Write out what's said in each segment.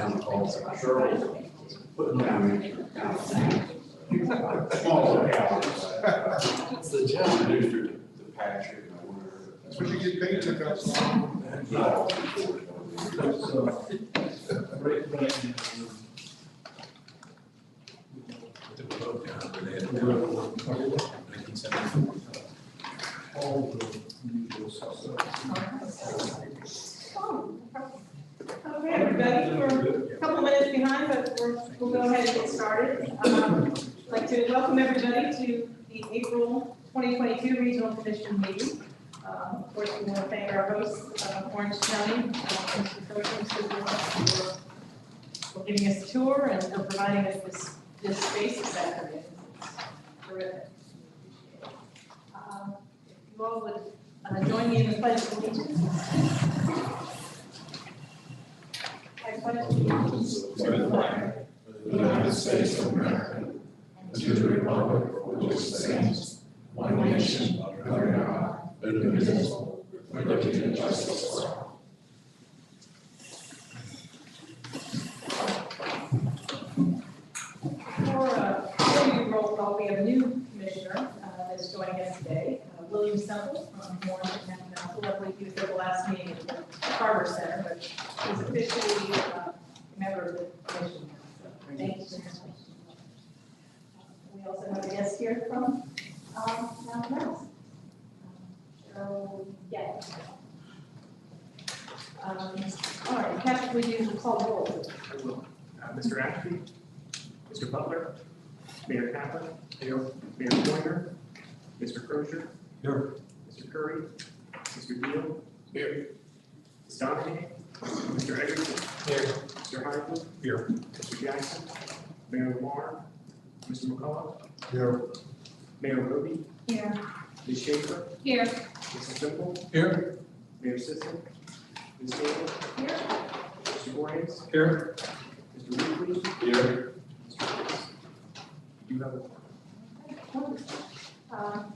town called Sherwood, putting down small localities. It's the gentleman who's the Patrick. That's what you get paid to cut. Okay, everybody, we're a couple minutes behind, but we'll go ahead and get started. I'd like to welcome everybody to the April 2022 Regional Commission meeting. Of course, we want to thank our hosts, Orange County, Mr. Coaching, for giving us a tour and for providing us this space this afternoon. It's terrific. If you all would join me in the pledge of allegiance. I pledge allegiance To the flag of the United States of America, and to the republic for which it stands, one nation, under God, indivisible, with liberty and justice for all. For you roll call, we have a new commissioner that's joining us today, William Semple from Orange County Council. I believe he was at the last meeting at the Carver Center, but he's officially a member of the commission. So thank you so much. We also have a guest here from Mount Mouse. So, yeah. All right, Patrick, would you call the roll? I will. Mr. Ashby, Mr. Butler, Mayor Kaplan, Mayor Pointer, Mr. Crozier, Here. Mr. Curry, Mr. Deal, here. Ms. Donahue, Mr. Egerton, Here. Mr. Harden, Here. Mr. Jackson, Mayor Lamar, Mr. McCullough, Here. Mayor Roby, Here. Ms. Schaefer, Here. Mr. Simple, Here. Mayor Sisson, Ms. Gable, Here. Mr. Voorhees, Here. Mr. Weekly, Here. Mr. Davis. You have a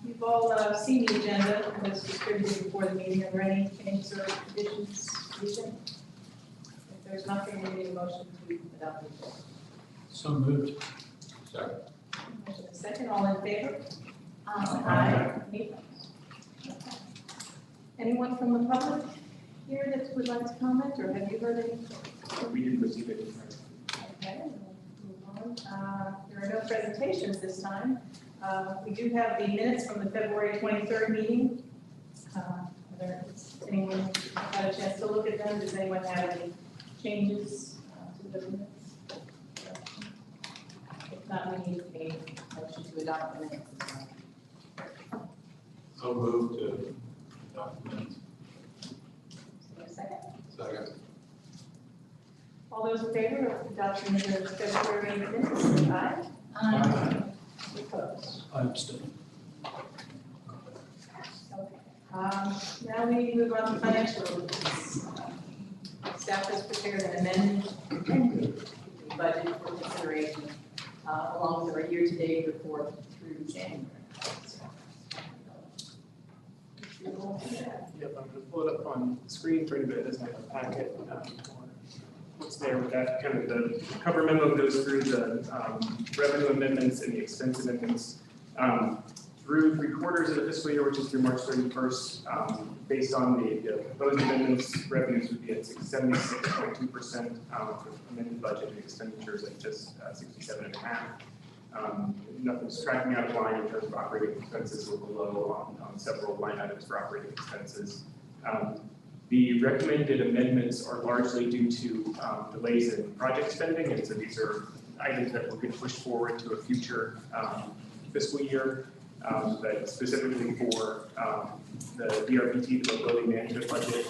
You've all seen the agenda that was distributed before the meeting. Are there any changes or additions? If there's nothing, we need a motion to adopt the agenda. So moved. Second. Motion is second, all in favor? Aye. Any opposed? Okay. Anyone from the public here that would like to comment, or have you heard anything? We didn't receive it. Okay, we'll move on. There are no presentations this time. We do have the minutes from the February 23rd meeting. Has anyone had a chance to look at them? Does anyone have any changes to the minutes? If not, we need a motion to adopt the minutes. So moved to adopt the minutes. Second. Second. All those in favor of adopting the February minutes, say aye. Aye. Opposed? I abstain. Okay. Now we move on to financial releases. Staff has prepared an amended budget for consideration along with our year-to-date report through January. Yep, I'm going to pull it up on the screen for anybody that doesn't have a packet. What's there with that, kind of the cover memo goes through the revenue amendments and the expense amendments through 3/4 of the fiscal year, which is through March 31st. Based on the proposed amendments, revenues would be at 76.2% for amended budget, and expenditures at just 67.5%. Nothing's tracking out of line in terms of operating expenses. We're below on several line items for operating expenses. The recommended amendments are largely due to delays in project spending, and so these are items that we're going to push forward to a future fiscal year, but specifically for the DRPT, the mobility management budget.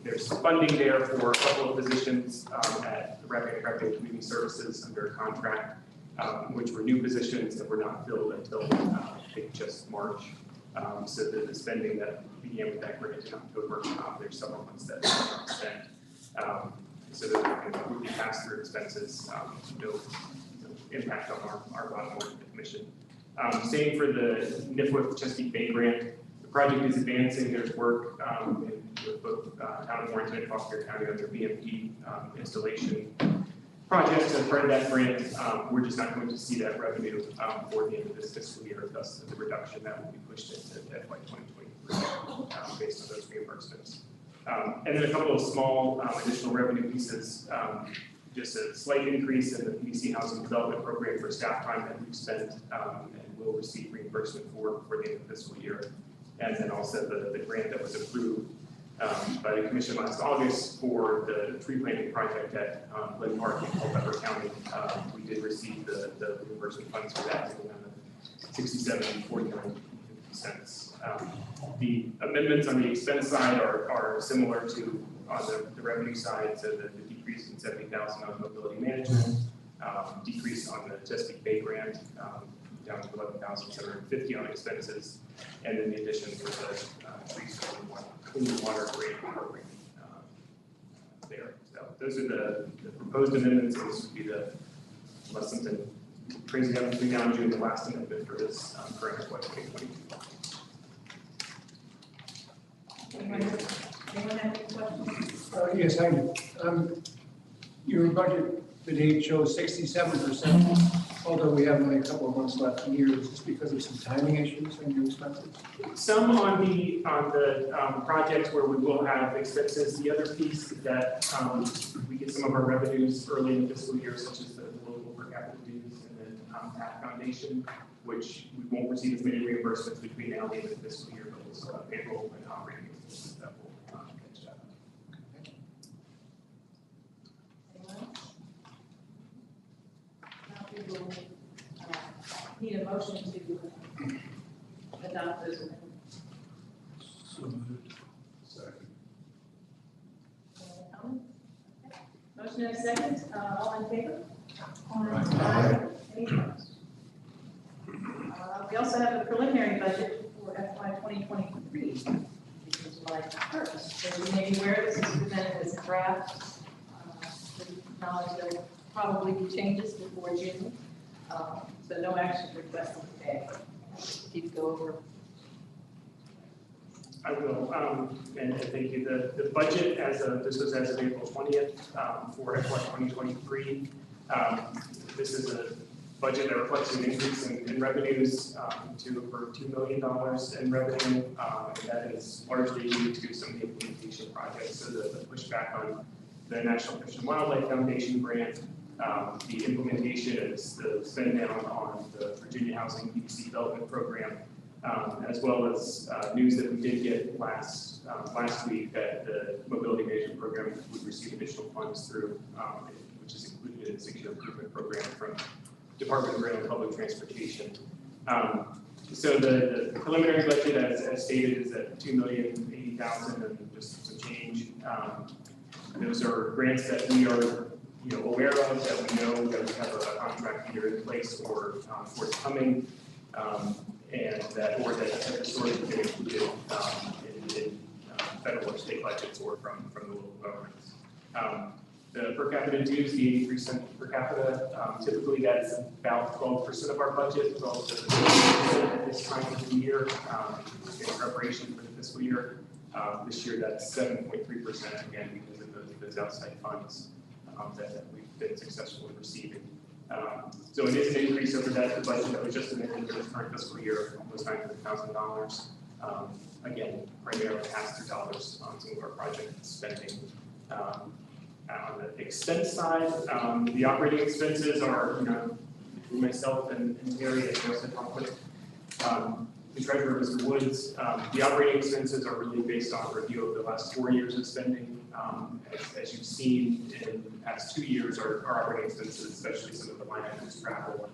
There's funding there for a couple of positions at the Rappahannock-Rapidan Community Services under a contract, which were new positions that were not filled until I think just March. So the spending that began with that grant in October, there's several months that are not spent. So those would be pass-through expenses, no impact on our bottom line of the commission. Same for the NIFWIP Chesapeake Bay grant. The project is advancing. There's work in with both Town of Warrenton and Fauquier County on their BMP installation projects. As part of that grant, we're just not going to see that revenue for the end of this fiscal year, thus the reduction that will be pushed into FY 2023 based on those reimbursements. And then a couple of small additional revenue pieces, just a slight increase in the PDC Housing Development Program for staff time that we've spent and will receive reimbursement for the end of the fiscal year. And then also the grant that was approved by the commission last August for the tree planting project at Glen Park in Culpeper County. We did receive the reimbursement funds for that in the amount of $67.49. The amendments on the expense side are similar to on the revenue side, so the decrease in $70,000 on mobility management, decrease on the Chesapeake Bay grant, down to $11,750 on expenses, and then the addition to the tree clean water grant program there. So those are the proposed amendments. This would be unless something crazy happens between now and June, the last amendment for this current FY 2022. Anyone have any questions? Yes, I do. Your budget to date shows 67%, although we have only a couple of months left in the year. Is this because of some timing issues on your expenses? Some on the projects where we will have expenses. The other piece is that we get some of our revenues early in the fiscal year, such as the local per capita dues and then PAC Foundation, which we won't receive as many reimbursements between now and the end of the fiscal year, but we'll still have payroll and operating expenses that will catch up. Now we will need a motion to adopt those amendments. So moved. Second. Any comments? Okay. Motion and a second, all in favor? Aye. Any opposed? We also have a preliminary budget for FY 2023, which is July 1st. So you may be aware, this is presented as a draft. Knowledge there will probably be changes before June, so no action requested today. Keep go over. I will, and thank you. The budget this was as of April 20th for FY 2023. This is a budget that reflects an increase in revenues to over $2 million in revenue, and that is largely due to some of the implementation projects. So the pushback on the National Fish and Wildlife Foundation grant, the implementation is the spend down on the Virginia Housing PDC Development Program, as well as news that we did get last week that the mobility management program would receive additional funds through, which is included in the 6-year improvement program from Department of Rail and Public Transportation. So the preliminary budget, as stated, is at $2,080,000 and just some change. Those are grants that we are, aware of, that we know that we have a contract either in place or forthcoming, and that have historically been included in federal or state budgets or from the local governments. The per capita dues, the 83 cents per capita, typically that's about 12% of our budget, 12 to 15% at this time of the year in preparation for the fiscal year. This year that's 7.3% again because of those outside funds that we've been successful in receiving. So it is an increase over the budget that was just amended for this current fiscal year, almost $900,000. Again, primarily pass-through dollars on some of our project spending. On the expense side, the operating expenses are, between myself and Terry, and also talk with the treasurer, Mr. Woods. The operating expenses are really based on a review of the last 4 years of spending. As you've seen in the past 2 years, our operating expenses, especially some of the line items, travel and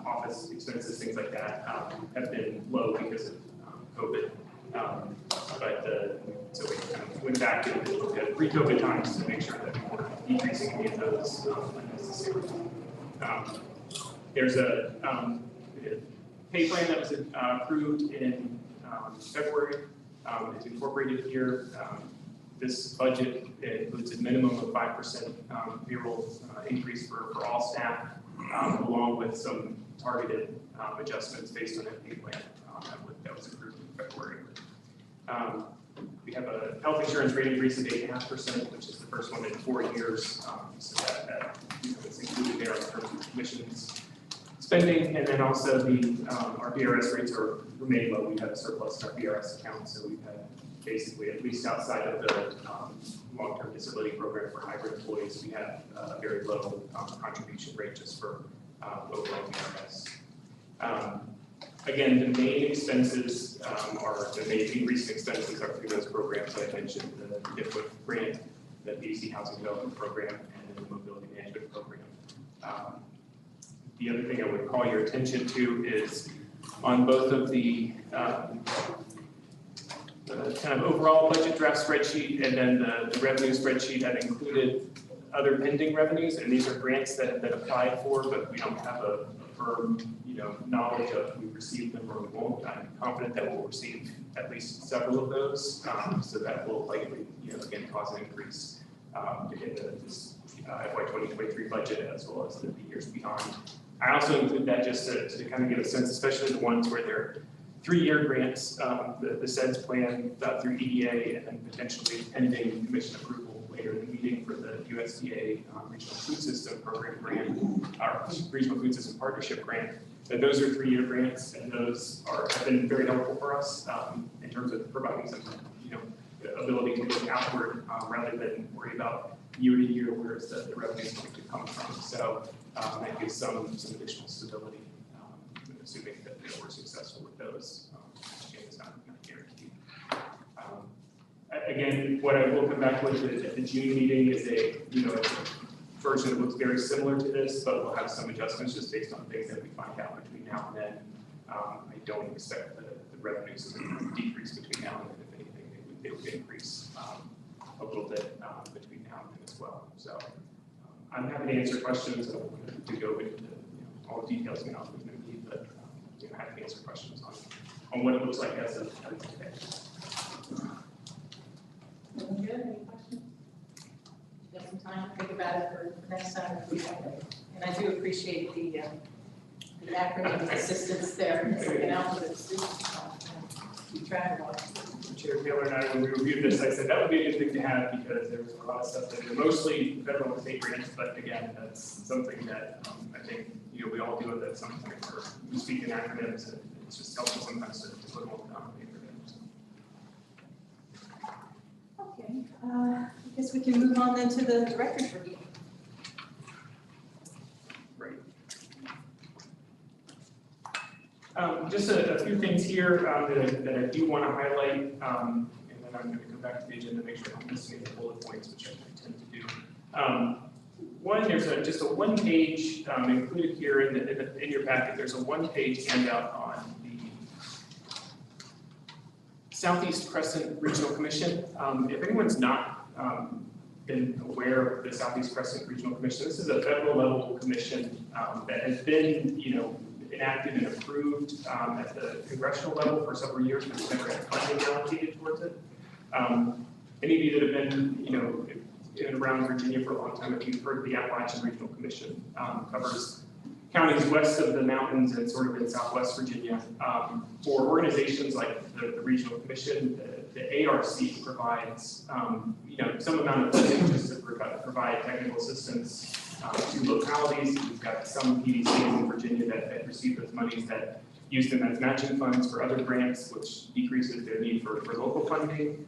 office expenses, things like that, have been low because of COVID. So we kind of went back and looked at pre-COVID times to make sure that we weren't decreasing any of those unnecessarily. There's a pay plan that was approved in February. It's incorporated here. This budget includes a minimum of 5% payroll increase for all staff, along with some targeted adjustments based on that pay plan that was approved in February. We have a health insurance rate increase of 8.5%, which is the first one in 4 years. So that is included there in terms of commissions spending. And then also our BRS rates remain low. We have a surplus in our BRS account, so we've had basically, at least outside of the long-term disability program for hybrid employees, we have a very low contribution rate just for overall BRS. Again, the main expenses the main increasing expenses are through those programs that I mentioned, the DIFWIP grant, the BC Housing Development Program, and then the Mobility Management Program. The other thing I would call your attention to is on both of the kind of overall budget draft spreadsheet and then the revenue spreadsheet that included other pending revenues, and these are grants that applied for, but we don't have a firm, knowledge of we received them or we won't. I'm confident that we'll receive at least several of those, so that will likely, again, cause an increase in this FY 2023 budget as well as the years beyond. I also include that just to kind of give a sense, especially the ones where they're 3-year grants, the SEDS plan through EDA, and then potentially pending commission approval later in the meeting for the USDA Regional Food System Program grant, our Regional Food System Partnership grant. And those are 3-year grants, and those have been very helpful for us in terms of providing some, ability to look outward rather than worry about year to year where is the revenue is going to come from. So that gives some additional stability, assuming that we're successful with those. It's not guaranteed. Again, what I will come back with at the June meeting is a version that looks very similar to this, but we'll have some adjustments just based on things that we find out between now and then. I don't expect the revenues to decrease between now and then. If anything, they would increase a little bit between now and then as well. So I'm happy to answer questions. I don't want to go into all the details now, but happy to answer questions on what it looks like as of today. Good. Any questions? You got some time to think about it for next time if we have it. And I do appreciate the acronym assistance there. It's like an alphabet soup. Keep track of it. Chair Taylor and I, when we reviewed this, I said that would be a good thing to have because there was a lot of stuff that are mostly federal and state grants, but again, that's something that I think we all do it at some point, or we speak in acronyms, and it's just helpful sometimes to put them all down on paper. Okay, I guess we can move on then to the director's review. Great. Just a few things here that I do want to highlight, and then I'm going to come back to the agenda to make sure I'm missing any bullet points, which I tend to do. One, there's just a one-page included here in your packet. There's a one-page handout on the Southeast Crescent Regional Commission. If anyone's not been aware of the Southeast Crescent Regional Commission, this is a federal level commission that has been, enacted and approved at the congressional level for several years, but it's never had funding allocated towards it. Any of you that have been, in and around Virginia for a long time, if you've heard the Appalachian Regional Commission, covers counties west of the mountains and sort of in Southwest Virginia. For organizations like the Regional Commission, the ARC provides, some amount of funding just to provide technical assistance to localities. We've got some PDCs in Virginia that receive those monies that use them as matching funds for other grants, which decreases their need for local funding.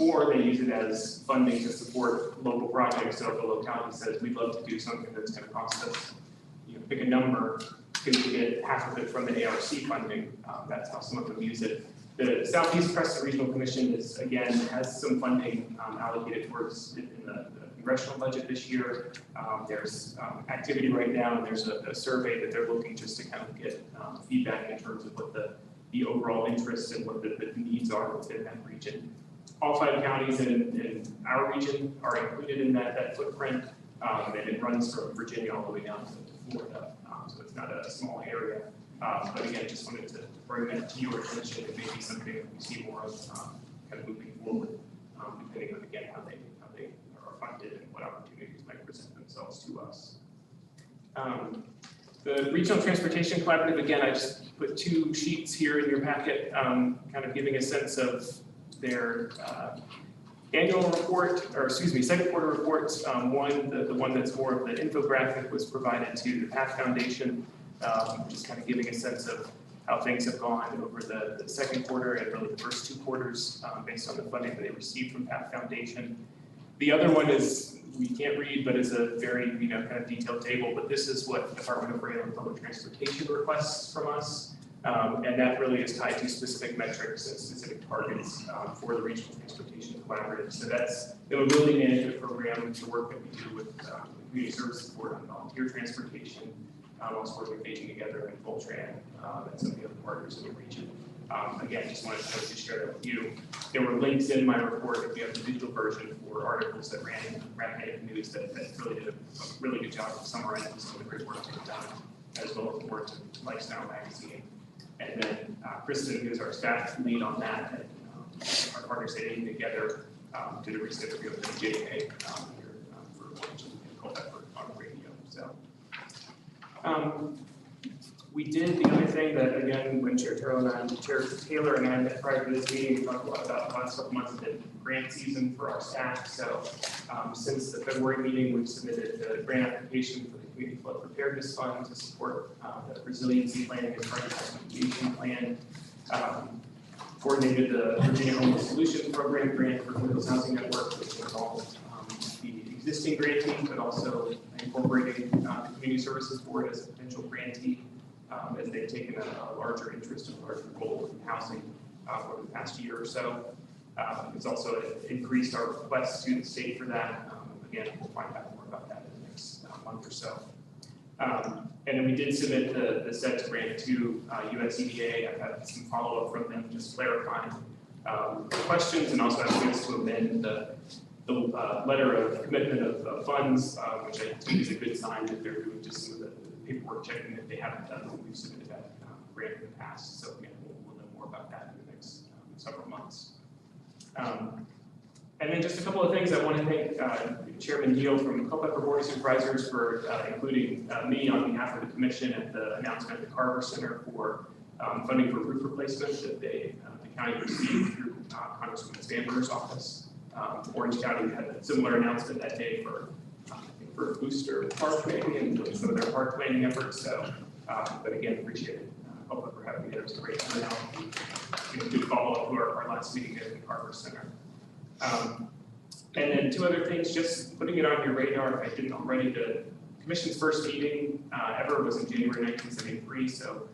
Or they use it as funding to support local projects. So if a locality says, we'd love to do something that's going to cost us, pick a number, can we get half of it from the ARC funding? That's how some of them use it. The Southeast Crescent Regional Commission has some funding allocated towards it in the congressional budget this year. There's activity right now, and there's a survey that they're looking just to kind of get feedback in terms of what the overall interests and what the needs are within that region. All 5 counties in our region are included in that footprint, and it runs from Virginia all the way down to Florida, so it's not a small area. But again, just wanted to bring that to your attention. It may be something that we see more of kind of moving forward, depending on, again, how they are funded and what opportunities might present themselves to us. The Regional Transportation Collaborative, again, I just put 2 sheets here in your packet, kind of giving a sense of their annual report, or excuse me, second quarter reports. The one that's more of the infographic was provided to the PATH Foundation, just kind of giving a sense of how things have gone over the second quarter and really the first 2 quarters based on the funding that they received from PATH Foundation. The other one is, we can't read, but it's a very, kind of detailed table, but this is what Department of Rail and Public Transportation requests from us. And that really is tied to specific metrics and specific targets for the Regional Transportation Collaborative. So that's the mobility management program, the work that we do with the Community Services Board on volunteer transportation, also working with Aging Together and Voltran and some of the other partners in the region. Again, just wanted to share that with you. There were links in my report if you have the digital version for articles that ran in Rappahannock News that really did a really good job of summarizing some of the great work they've done, as well as the work in Lifestyle Magazine. And then Kristen, who's our staff lead on that, and our partners at Aging Together did a recent interview with the JA here for Culpeper on the radio. So. We did the other thing that, again, when Chair Taylor and I met prior to this meeting, we talked a lot about the last couple months of the grant season for our staff. So since the February meeting, we've submitted the grant application for the Community Flood Preparedness Fund to support the resiliency planning as part of the mitigation plan. Coordinated the Virginia Homeless Solution Program grant for the Hills Housing Network, which involved the existing grantee, but also incorporating the Community Services Board as a potential grantee. As they've taken a larger interest and larger role in housing over the past year or so. It's also increased our requests to the state for that. Again, we'll find out more about that in the next month or so. And then we did submit the SEDS grant to USEDA. I've had some follow-up from them just clarifying questions and also asking us to amend the letter of commitment of funds, which I think is a good sign that they're doing just some of the paperwork checking that they haven't done when we've submitted that grant in the past. So again, we'll know more about that in the next several months. And then just a couple of things. I want to thank Chairman Neal from Culpeper Board of Supervisors for including me on behalf of the Commission at the announcement at the Carver Center for funding for roof replacement that the county received through Congresswoman Sandberg's office. Orange County had a similar announcement that day for Booster Park maybe and some of their park planning efforts. So, but again, appreciate it. Culpeper for having me there. It was a great turnout. Good follow up to our last meeting at the Carver Center. And then 2 other things, just putting it on your radar if I didn't already. The Commission's first meeting ever was in January 1973. So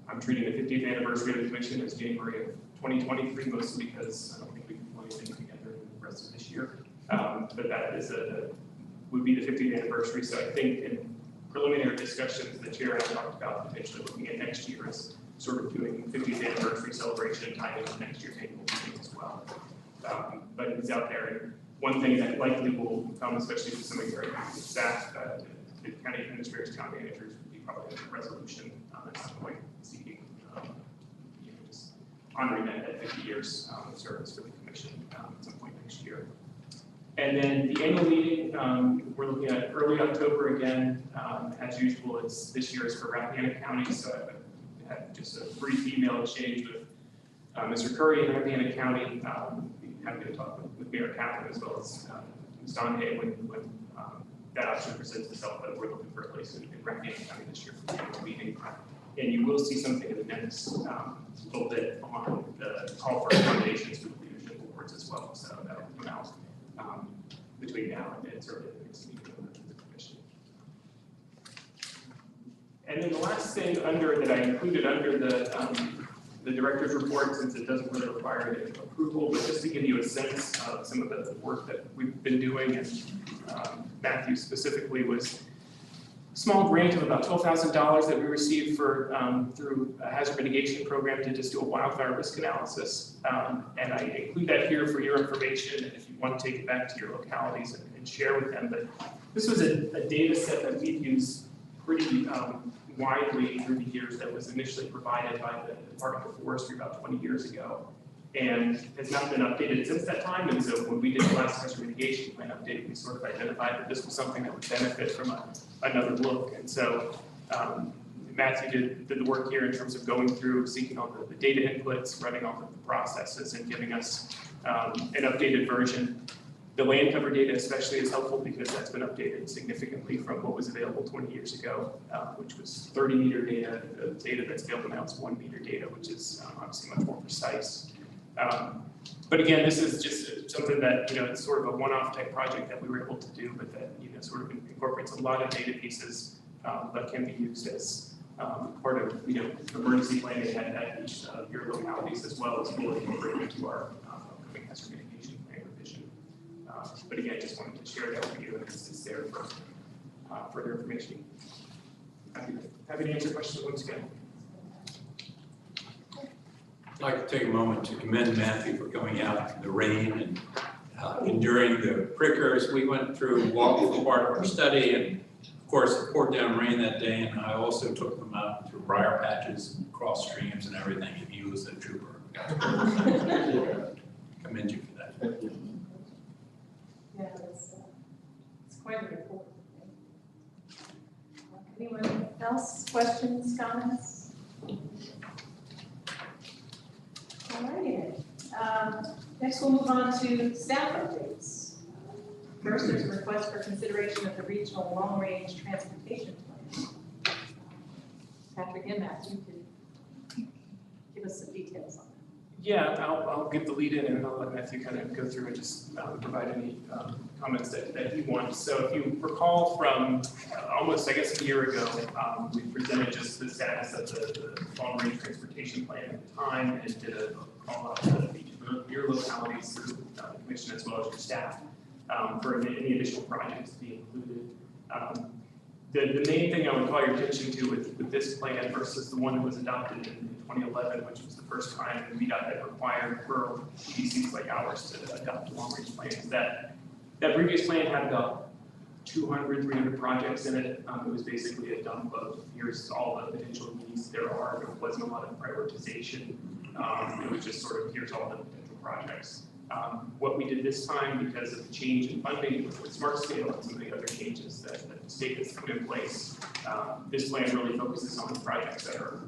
I'm treating the 50th anniversary of the Commission as January of 2023, mostly because I don't think we can pull anything together the rest of this year. But that is would be the 50th anniversary. So I think in preliminary discussions, the chair and I talked about potentially looking at next year as sort of doing 50th anniversary celebration tied into next year's annual meeting as well. But it's out there. And one thing that likely will come, especially with some of your staff, the county administrators, town managers, would be probably a resolution at some point seeking, just honoring that 50 years of service for the commission at some point next year. And then the annual meeting, we're looking at early October again. As usual, this year is for Rappahannock County, so I had just a brief email exchange with Mr. Curry in Rappahannock County. Happy to talk with Mayor Kaplan as well as Ms. Donahue when that option presents itself, but we're looking for a place in Rappahannock County this year for the annual meeting. And you will see something in the next little bit on the call for accommodations for the leadership awards as well. So that will come out between now and certainly the next meeting of the commission. And then the last thing that I included under the director's report, since it doesn't really require any approval, but just to give you a sense of some of the work that we've been doing, and Matthew specifically was a small grant of about $12,000 that we received for through a hazard mitigation program to just do a wildfire risk analysis. And I include that here for your information, and if you want to take it back to your localities and share with them. But this was a data set that we've used pretty widely through the years that was initially provided by the Department of Forestry about 20 years ago and has not been updated since that time. And so when we did the last hazard mitigation plan update, we sort of identified that this was something that would benefit from another look. And so Matthew did the work here in terms of going through, seeking all the data inputs, running all of the processes, and giving us an updated version. The land cover data especially is helpful because that's been updated significantly from what was available 20 years ago, which was 30-meter data. The data that's available now is 1-meter data, which is obviously much more precise. But again, this is just something that, it's sort of a one-off type project that we were able to do, but that, sort of incorporates a lot of data pieces that can be used as part of, emergency planning at each of your localities, as well as fully incorporated into our upcoming hazard mitigation plan revision. But again, just wanted to share that with you, and it's there for further information. Happy to answer questions once again. I'd like to take a moment to commend Matthew for going out in the rain and enduring the prickers. We went through, walked for part of our study, and of course it poured down rain that day, and I also took them out through briar patches and cross streams and everything, and he was a trooper. Commend you for that. Yeah, it's quite a report. Anyone else? Questions, comments? All righty. Next, we'll move on to staff updates. First, there's a request for consideration of the regional long-range transportation plan. Patrick and Matthew could give us some details on that. Yeah, I'll give the lead in, and I'll let Matthew kind of go through and just provide any comments that he wants. So if you recall from almost, I guess, a year ago, we presented just the status of the long-range transportation plan at the time, and did a call out to each of your localities through the commission as well as your staff for any additional projects to be included. The main thing I would call your attention to with this plan versus the one that was adopted in 2011, which was the first time VDOT had required rural EDCs like ours to adopt a long-range plan, is that previous plan had about 200, 300 projects in it. It was basically a dump of here's all the potential needs there are. There wasn't a lot of prioritization. It was just sort of here's all the potential projects. What we did this time, because of the change in funding with Smart Scale and some of the other changes that the state has put in place, this plan really focuses on the projects that are,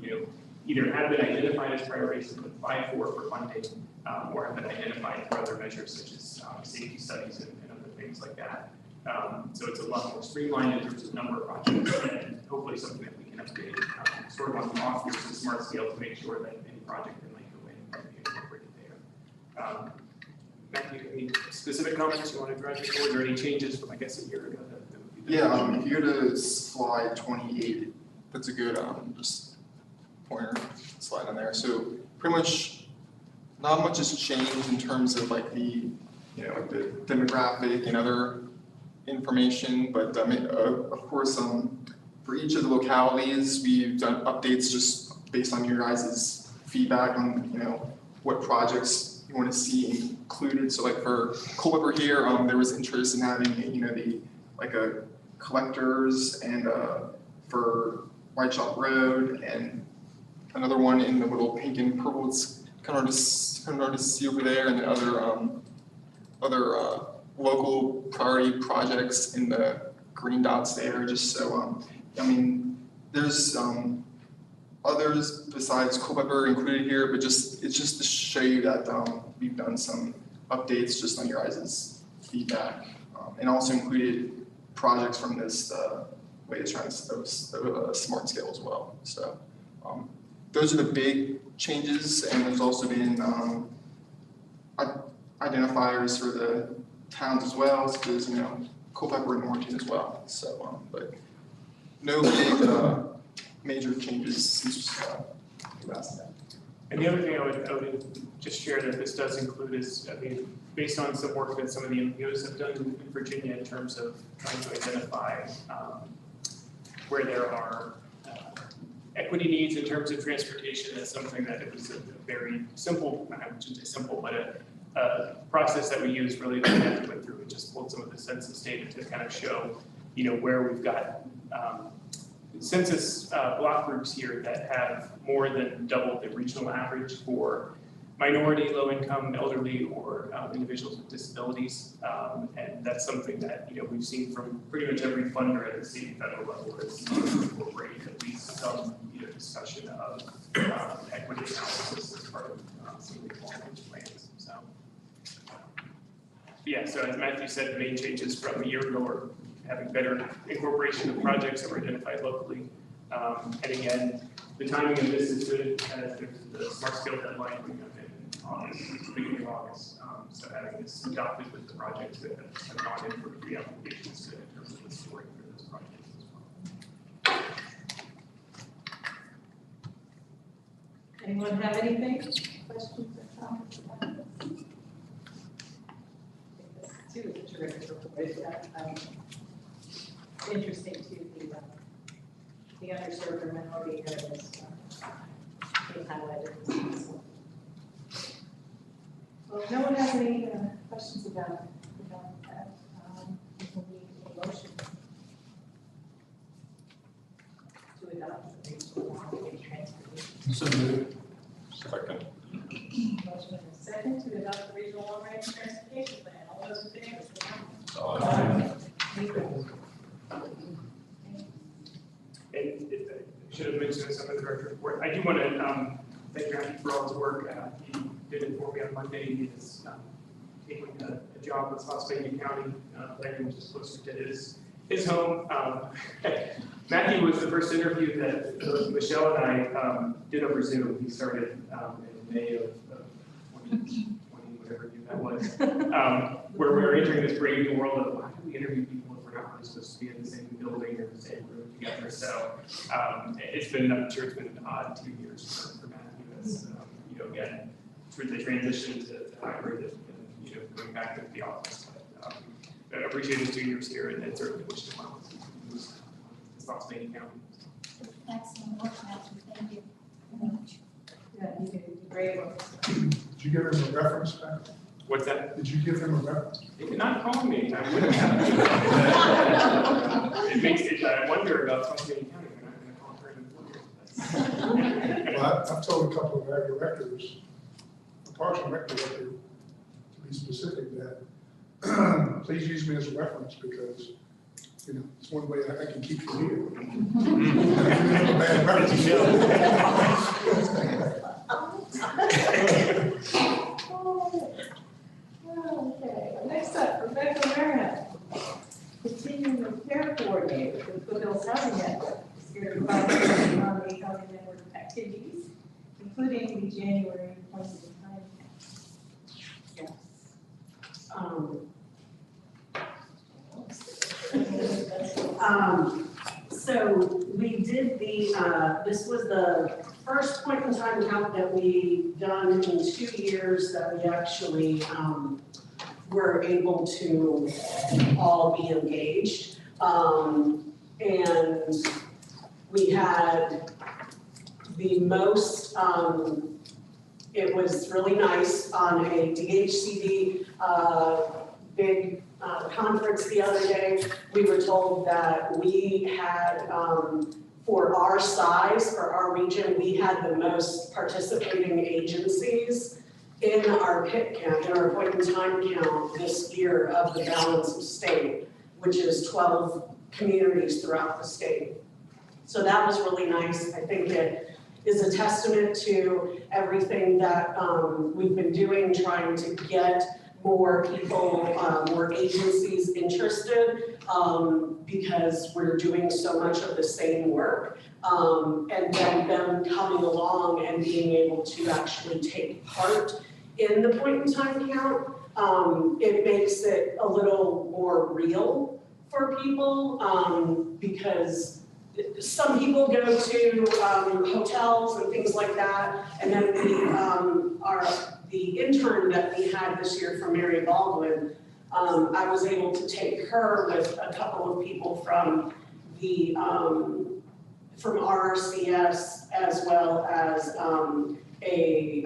either have been identified as priorities and applied for funding, or have been identified for other measures such as safety studies and other things like that. So it's a lot more streamlined in terms of number of projects, and hopefully something that we can update sort of on the off years of Smart Scale to make sure that any project that might go in can be incorporated there. Matthew, any specific comments you want to drive forward, or any changes from, I guess, a year ago? That would be Yeah, if you go to slide 28, that's a good just pointer slide on there. So pretty much not much has changed in terms of like the, like the demographic and other information, but of course, for each of the localities, we've done updates just based on your guys' feedback on, what projects you want to see included. So like for Culpeper here, there was interest in having, a collectors, and for White Shop Road, and another one in the little pink and purple. It's kind of hard to see over there, and other local priority projects in the green dots there. Just so there's others besides Culpeper included here, but it's just to show you that we've done some updates just on your guys' feedback, and also included projects from this latest Smart Scale as well. So those are the big changes, and there's also been identifiers for the towns as well, so there's Culpeper and Norton as well. So but no big major changes since last time. And the other thing I would just share that this does include is, based on some work that some of the NPOs have done in Virginia in terms of trying to identify where there are equity needs in terms of transportation. That's something that it was a very simple, I shouldn't say simple, but a process that we used really that Matthew went through and just pulled some of the census data to kind of show, where we've got census block groups here that have more than double the regional average for minority, low-income, elderly, or individuals with disabilities. And that's something that, we've seen from pretty much every funder at the state and federal level is incorporate at least some, discussion of equity analysis as part of some of the long-range plans. So, yeah, so as Matthew said, the main changes from a year ago are having better incorporation of projects that were identified locally. And again, the timing of this is good as there's the smart scale deadline coming up in August, beginning of August. So having this adopted with the projects that have gone in for pre-application is good in terms of the scoring for those projects as well. Anyone have anything? Questions or comments about this? I think this too is a terrific report. Interesting too, the underserved or minority areas being highlighted. Well, if no one has any questions about that, we can need a motion to adopt the regional long-range transportation. So moved. Second. Motion and a second to adopt the regional long-range transportation plan. All those in favor, say Aye. aye. And I should have mentioned this on the director's report. I do want to thank Matthew for all his work. He did inform me on Monday he is taking a job with Spotsylvania County, planning which is closer to his home. Matthew was the first interview that Michelle and I did over Zoom. He started in May of 2020, whatever year that was, where we were entering this brave new world of why do we interview people if we're not really supposed to be in the same building or the same room together. So it's been, I'm sure it's been an odd 2 years for Matthew as, again, through the transition to hybrid and, going back to the office. But I appreciate his 2 years here and certainly wish him well as Spotsylvania County. Excellent work, Matthew. Thank you very much. Yeah, you did great work. Did you give him a reference back? What's that? Did you give him a reference? If you're not calling me, I wouldn't have. It makes it, I wonder about Spotsylvania County, we're not going to call her an employer. Well, I've told a couple of our directors, a Parks and Rec director, to be specific, that please use me as a reference because, it's one way I can keep you here. Bad reference. Okay, next up, Rebecca Warren, continuing repair coordinator for the Foothills Housing Network, is here to provide on the housing network activities, including the January appointed time. Yes. So we did this was the first point in time count that we've done in 2 years that we actually were able to all be engaged. And we had the most, it was really nice on a DHCD big conference the other day. We were told that we had, for our size, for our region, we had the most participating agencies in our PIT count, in our point in time count this year of the balance of state, which is 12 communities throughout the state. So that was really nice. I think it is a testament to everything that we've been doing, trying to get more people, more agencies interested, because we're doing so much of the same work. And then them coming along and being able to actually take part in the point in time count, it makes it a little more real for people, because some people go to hotels and things like that, and then the intern that we had this year from Mary Baldwin, I was able to take her with a couple of people from the from RRCS, as well as a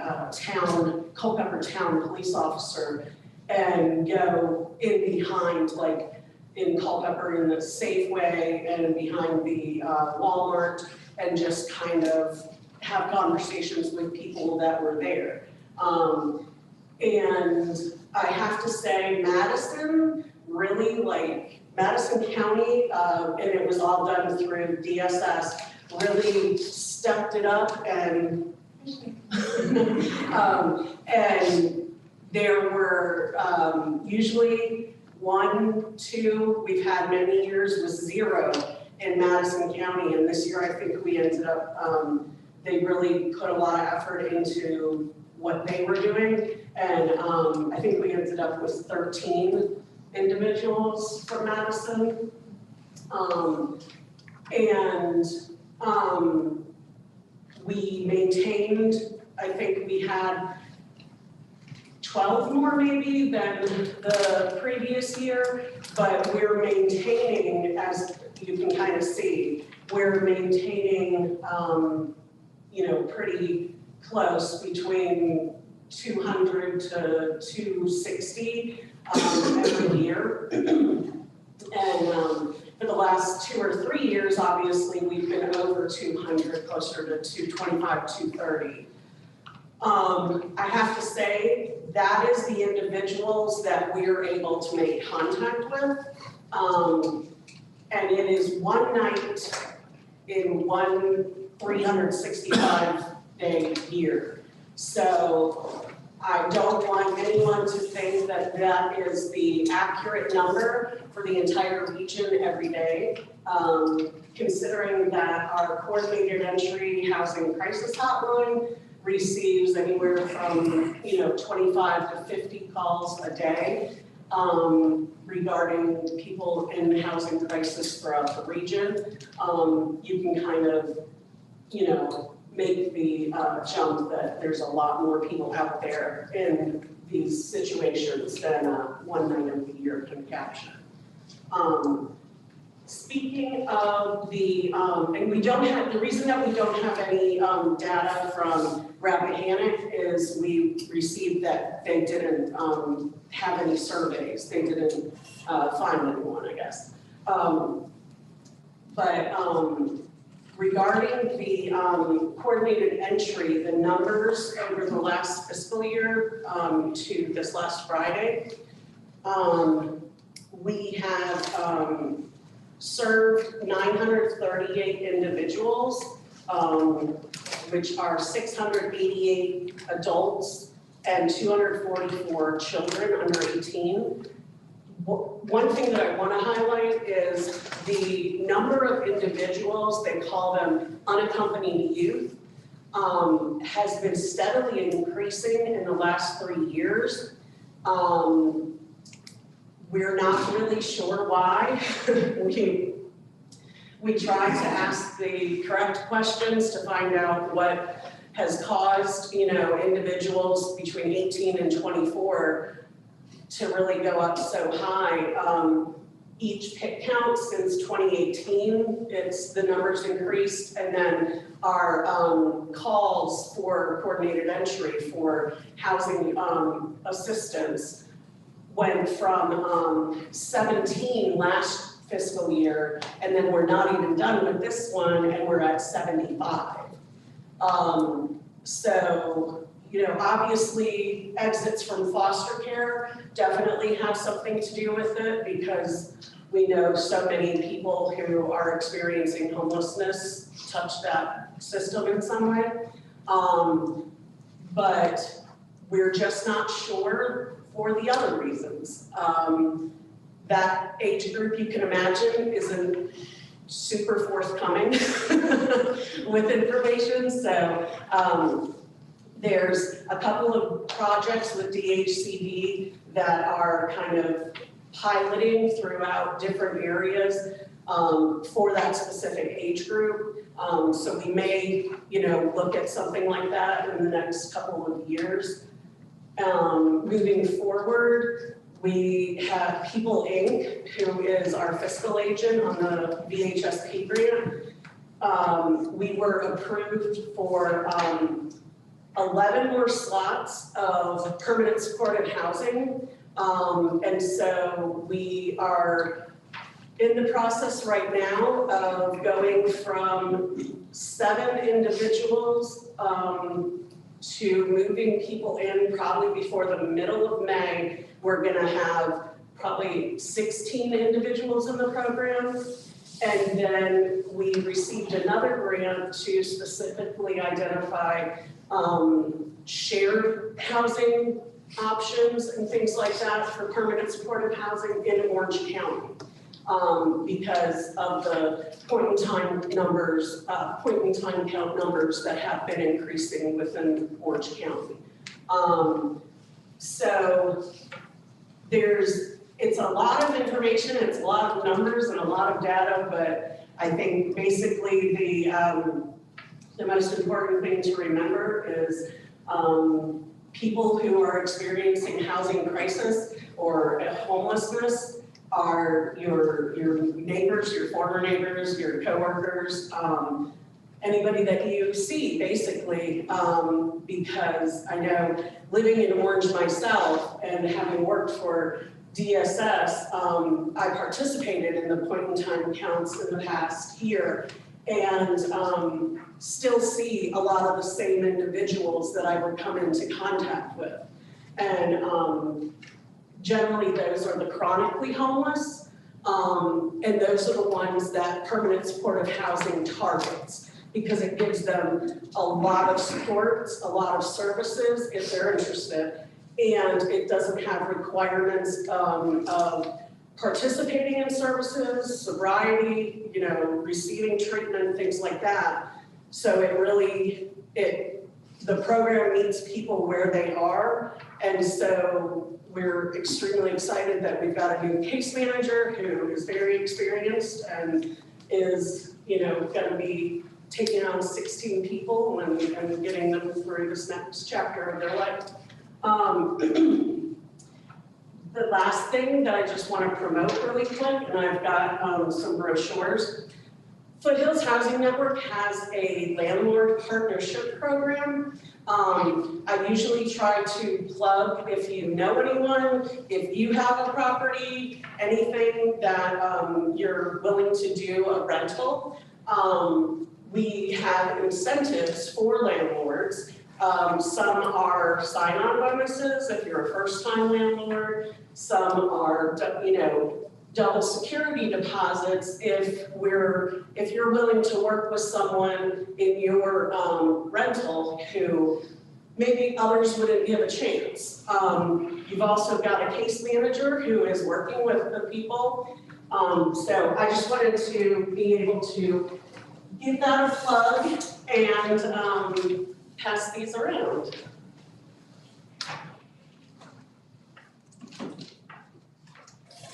Culpeper town police officer, and go in behind, like in Culpeper in the Safeway and behind the Walmart, and just kind of have conversations with people that were there. And I have to say, Madison, really Madison County, and it was all done through DSS, really stepped it up and and there were usually 1, 2, we've had many years with 0 in Madison County, and this year I think we ended up, they really put a lot of effort into what they were doing, and I think we ended up with 13 individuals from Madison. We maintained, I think we had 12 more maybe than the previous year, but we're maintaining, as you can kind of see, we're maintaining, pretty close between 200 to 260 every year. And for the last 2 or 3 years, obviously, we've been over 200, closer to 225, 230. I have to say, that is the individuals that we're able to make contact with. And it is one night in one 365-day year. So I don't want anyone to think that that is the accurate number for the entire region every day. Considering that our coordinated entry housing crisis hotline receives anywhere from 25 to 50 calls a day regarding people in housing crisis throughout the region. You can kind of, make the jump that there's a lot more people out there in these situations than one night of the year can capture. Speaking of the, and we don't have, the reason that we don't have any data from Rappahannock is we received that they didn't have any surveys. They didn't find anyone, I guess. Regarding the coordinated entry, the numbers over the last fiscal year to this last Friday, we have served 938 individuals, which are 688 adults and 244 children under 18. One thing that I want to highlight is the number of individuals, they call them unaccompanied youth, has been steadily increasing in the last 3 years. We're not really sure why. We try to ask the correct questions to find out what has caused, individuals between 18 and 24 to really go up so high. Each pick count since 2018, the numbers increased, and then our calls for coordinated entry for housing assistance went from 17 last fiscal year, and then we're not even done with this one, and we're at 75. So, obviously exits from foster care definitely have something to do with it, because we know so many people who are experiencing homelessness touch that system in some way. But we're just not sure for the other reasons. That age group, you can imagine, isn't super forthcoming with information. So there's a couple of projects with DHCD that are kind of piloting throughout different areas for that specific age group. So we may, look at something like that in the next couple of years. Moving forward, we have People Inc., who is our fiscal agent on the VHSP grant. We were approved for 11 more slots of permanent supportive housing. And so we are in the process right now of going from 7 individuals to moving people in probably before the middle of May. We're gonna have probably 16 individuals in the program. And then we received another grant to specifically identify shared housing options and things like that for permanent supportive housing in Orange County. Because of the point in time count numbers that have been increasing within Orange County. So it's a lot of information, it's a lot of numbers and a lot of data, but I think basically the most important thing to remember is people who are experiencing housing crisis or homelessness are your neighbors, your former neighbors, your coworkers, anybody that you see basically, because I know living in Orange myself and having worked for DSS, I participated in the point in time counts in the past year and still see a lot of the same individuals that I would come into contact with. And generally those are the chronically homeless, and those are the ones that permanent supportive housing targets because it gives them a lot of supports, a lot of services if they're interested. And it doesn't have requirements of participating in services, sobriety, receiving treatment, things like that. So the program meets people where they are. And so we're extremely excited that we've got a new case manager who is very experienced and is, going to be taking on 16 people and getting them through this next chapter of their life. The last thing that I just want to promote really quick, and I've got some brochures. Foothills Housing Network has a landlord partnership program. I usually try to plug if you know anyone, if you have a property, anything that you're willing to do a rental. We have incentives for landlords. Some are sign-on bonuses if you're a first-time landlord. Some are, double security deposits if you're willing to work with someone in your rental who maybe others wouldn't give a chance. You've also got a case manager who is working with the people. So I just wanted to be able to give that a plug and pass these around.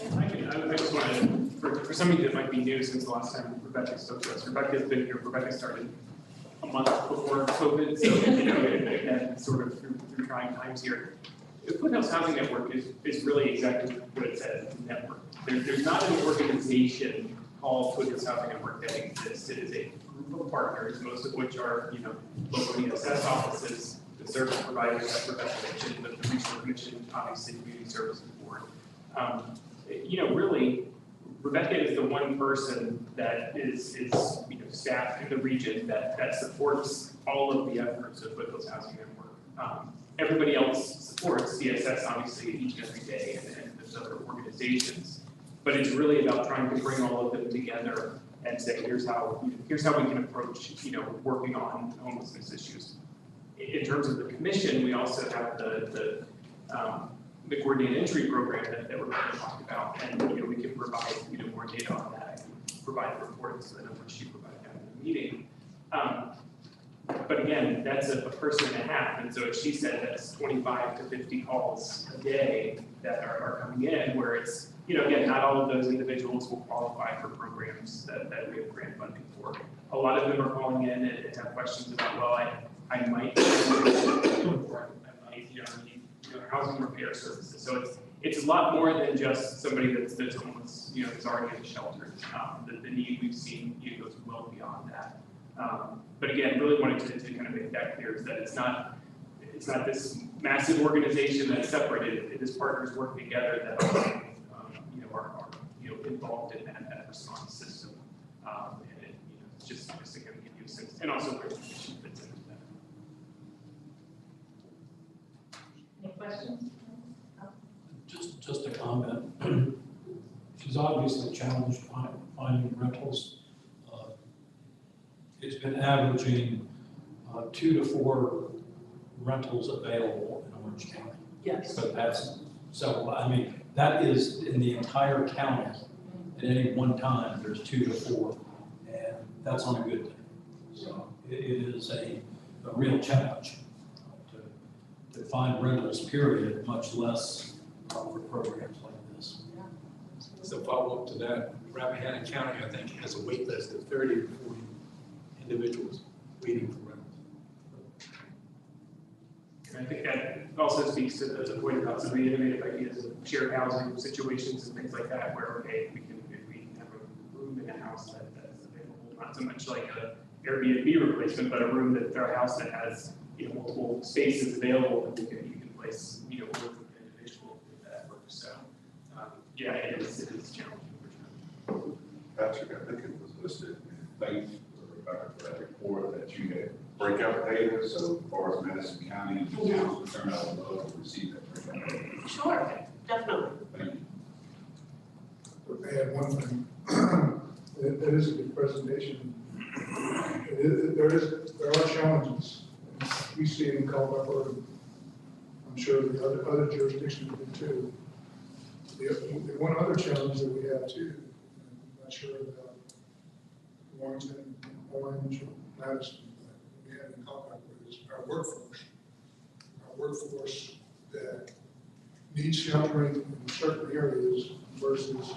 I just wanted, for somebody that might be new since the last time Rebecca spoke to us, Rebecca's been here, Rebecca started a month before COVID, so, and sort of through trying times here. The Foothills Housing Network is really exactly what it says, a network. There's not an organization called Foothills Housing Network that exists. It is a group of partners, most of which are, local DSS offices, the service providers that Rebecca mentioned, the Regional Commission, obviously Community Services Board. Really, Rebecca is the one person that is staffed in the region that supports all of the efforts of Foothills Housing Network. Everybody else supports DSS, obviously, each and every day, and there's other organizations. But it's really about trying to bring all of them together and say, here's how we can approach, working on homelessness issues. In terms of the commission, we also have the coordinated entry program that Rebecca talked about, and we can provide more data on that. I can provide the reports to the numbers she provided in the meeting. But again, that's a person and a half, and so as she said, that's 25 to 50 calls a day that are coming in, where it's again, not all of those individuals will qualify for programs that we have grant funding for. A lot of them are calling in and have questions about, well, I might need housing repair services. So it's a lot more than just somebody that's homeless, that's already in a shelter. The need we've seen goes well beyond that. But again, really wanted to kind of make that clear is that it's not this massive organization that's separated. It is partners working together that are involved in that response system. And just to kind of give you a sense, and also where the commission fits into that. obviously challenged finding rentals. It's been averaging 2 to 4 rentals available in Orange County. Yes. So that's several, I mean, that is in the entire county. At any one time, there's 2 to 4, and that's on a good day. So it is a real challenge to find rentals, period, much less for programs like this. So follow up to that, Rappahannock County, I think, has a wait list of 30 to 40 individuals waiting for rentals. And I think that also speaks to the point about some of the innovative ideas of shared housing situations and things like that, where, okay, if we have a room in a house that's available, not so much like a Airbnb replacement, but a room that, or a house that has, multiple spaces available, and you can place, more than an individual if that works. So, yeah, it is challenging for sure. Patrick, I think it was listed, thanks, Rebecca, for that report that you had breakout data, so as far as Madison County and the towns concerned, I would love to receive that breakout data. Sure, definitely. Thank you. I add one thing. That is a good presentation. There are challenges. We see it in Culpeper. I'm sure the other jurisdictions do too. The one other challenge that we have too, I'm not sure about Warrington, Orange, Madison, but we have in Culpeper is our workforce. Our workforce that needs sheltering in certain areas versus,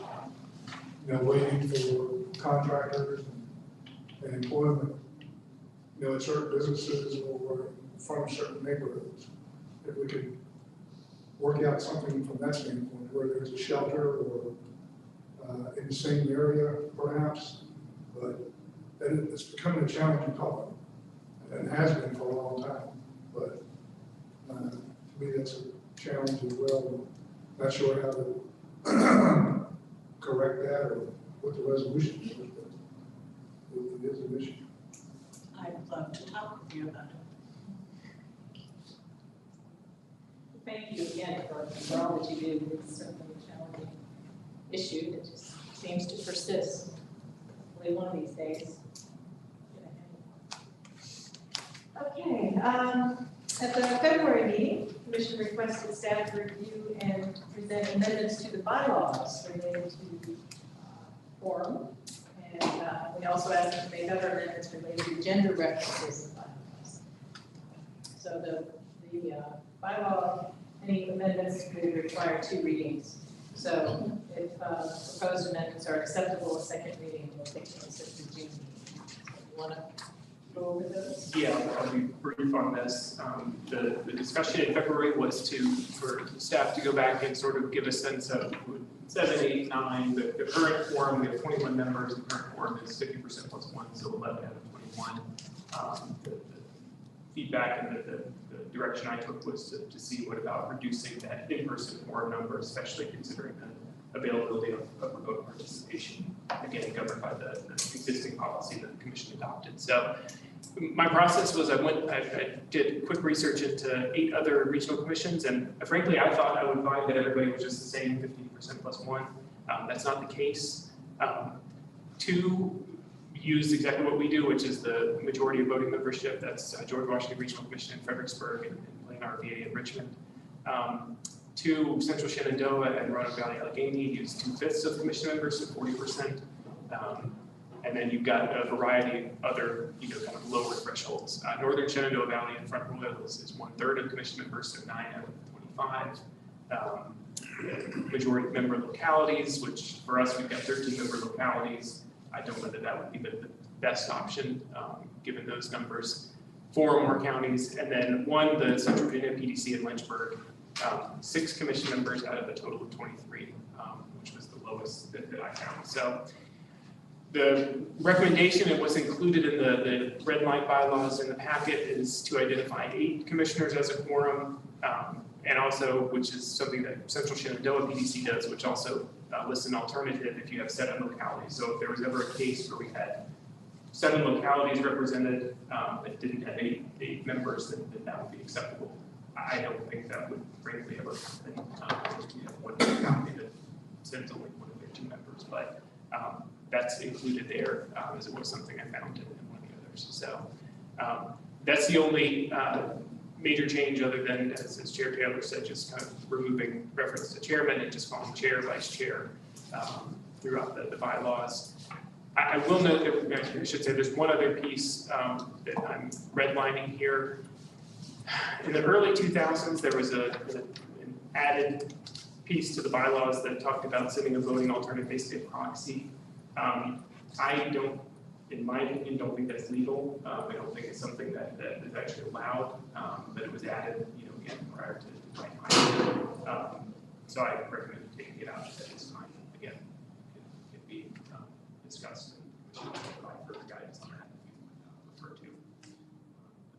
waiting for contractors and employment, in certain businesses or from certain neighborhoods. If we could work out something from that standpoint, where there's a shelter or in the same area perhaps, but it's becoming a challenging topic and has been for a long time. But to me, that's a challenge as well. Not sure how to correct that or what the resolution is, but it is an issue. I'd love to talk with you about it. Thank you again for all that you do. It's certainly a challenging issue that just seems to persist. Hopefully one of these days. Okay, at the February meeting, the Commission requested staff to review and present amendments to the bylaws related to quorum. And we also asked them to make other amendments related to gender references in bylaws. So the bylaw, any amendments would require 2 readings. So if proposed amendments are acceptable, a second reading will take place at the June meeting. So you want to go over those? Yeah, I'll be brief on this. The discussion in February was for staff to go back and sort of give a sense of 7, 8, 9, the current quorum, we have 21 members, the current quorum is 50% plus 1, so 11 out of 21. The feedback and the direction I took was to see what about reducing that in-person quorum number, especially considering the availability of remote participation, again, governed by the existing policy that the commission adopted. So my process was I did quick research into 8 other regional commissions, and frankly, I thought I would find that everybody was just the same, 15% plus 1. That's not the case. 2 used exactly what we do, which is the majority of voting membership. That's George Washington Regional Commission in Fredericksburg and Plain RVA in Richmond. 2, Central Shenandoah and Roanoke Valley Allegheny used 2/5 of commission members, so 40%. And then you've got a variety of other, kind of lower thresholds. Northern Shenandoah Valley and Front Royals is 1/3 of commission members, so 9 out of 25. Majority member localities, which for us, we've got 13 member localities. I don't know that would be the best option, given those numbers. 4 or more counties, and then 1, the Central Virginia PDC in Lynchburg, 6 commission members out of a total of 23, which was the lowest that I found. So the recommendation, and what's included in the red line bylaws in the packet, is to identify 8 commissioners as a quorum, and also, which is something that Central Shenandoah PDC does, which also lists an alternative if you have 7 localities. So if there was ever a case where we had 7 localities represented that didn't have 8 members, then that would be acceptable. I don't think that would frankly ever happen. You have 1 locality that sends only 1 of their 2 members, but that's included there, as it was something I found in one of the others. So that's the only major change, other than, as Chair Taylor said, just kind of removing reference to chairman and just calling chair, vice chair throughout the bylaws. I will note that, I should say, there's one other piece that I'm redlining here. In the early 2000s, there was an added piece to the bylaws that talked about sending a voting alternate basically a proxy. I don't, in my opinion, don't think that's legal. I don't think it's something that is actually allowed, but it was added, again, prior to my time. So I recommend taking it out at this time. Again, it can be discussed and provide further guidance on that if you prefer to.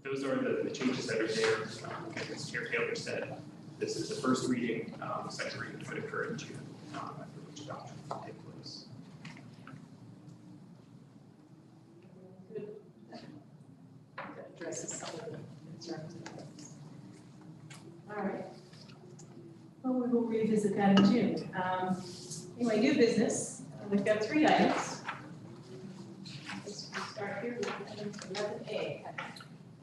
Those are the changes that are there. As Chair Taylor said, this is the first reading. The second reading would occur in June, after which adoption will take place. That addresses some of the concerns. All right. Well, we will revisit that in June. Anyway, new business. We've got 3 items. Let's start here with item 11A.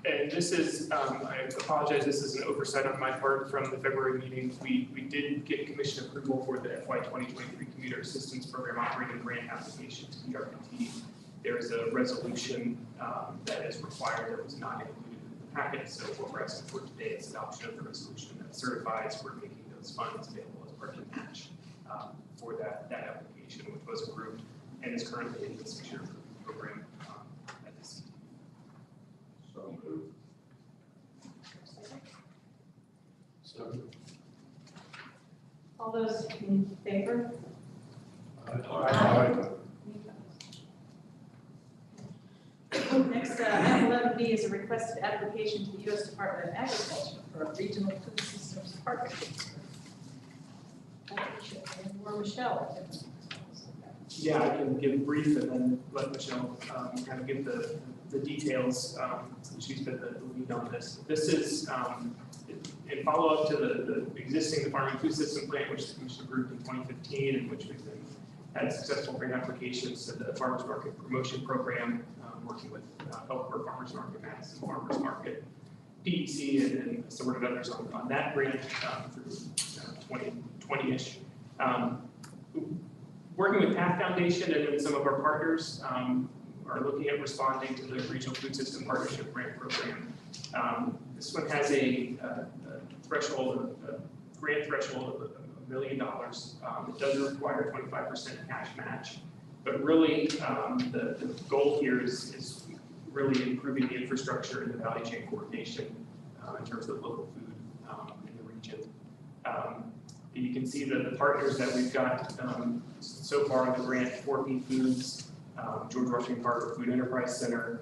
And this is, I apologize, this is an oversight on my part from the February meeting. We did get commission approval for the FY 2023 Commuter Assistance Program Operating Grant application to the RPT. There is a resolution that is required that was not included in the packet. So what we're asking for today is adoption of the resolution that certifies we're making those funds available as part of the match for that application, which was approved and is currently in the secure program at this. So moved. All those in favor? Aye. Next, item 11B is a requested application to the U.S. Department of Agriculture for a regional food systems partnership. Or Michelle. Yeah, I can give a brief and then let Michelle kind of give the details. She's been the lead on this. This is in follow-up to the existing farming food system plan, which the commission approved in 2015, and which we've been had successful grant applications to the farmers market promotion program, working with Elkhorn Farmers Market, Madison Farmers Market, DEC, and a sort of others on that grant through 2020-ish. Working with Path Foundation and then some of our partners are looking at responding to the Regional Food System Partnership Grant Program. This one has a threshold, a grant threshold of $1 million. It does require 25% cash match, but really the goal here is really improving the infrastructure and the value chain coordination in terms of local food in the region. You can see that the partners that we've got so far on the grant: 4P Foods, George Washington Carver Food Enterprise Center,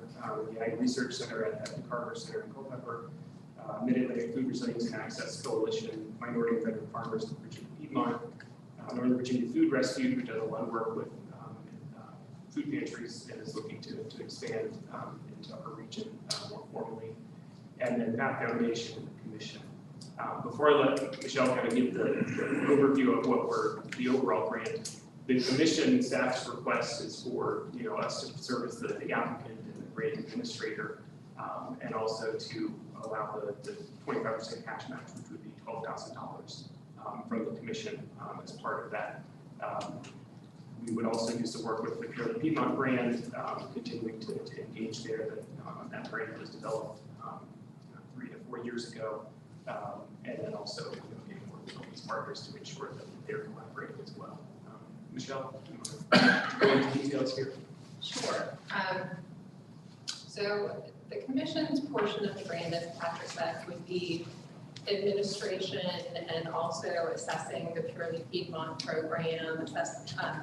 the Ag Research Center at the Carver Center in Culpeper, Mid-Atlantic Food Resilience and Access Coalition, Minority and Veteran Farmers in Virginia Piedmont, Northern Virginia Food Rescue, who does a lot of work with food pantries and is looking to expand into our region more formally, and then Path Foundation and the Commission. Before I let Michelle kind of give the overview of what the overall grant, the commission staff's request is for us to serve as the applicant and the grant administrator, and also to allow the 25% cash match, which would be $12,000 from the commission as part of that. We would also use to work with the Purely Piedmont brand, continuing to engage there. That brand was developed 3 to 4 years ago. And then also getting more with these partners to ensure that they're collaborating as well. Michelle, do you want to go into details here? Sure. So the commission's portion of the grant, as Patrick said, would be administration and also assessing the Purely Piedmont program,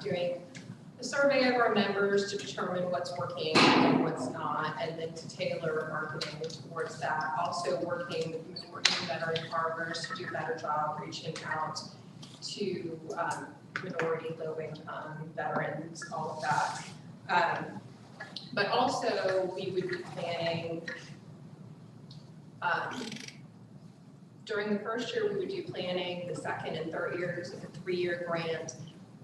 doing a survey of our members to determine what's working and what's not, and then to tailor marketing towards that. Also working with veteran farmers to do a better job reaching out to minority, low-income veterans, all of that. But also we would be planning, during the first year we would do planning, the second and third years of a 3-year grant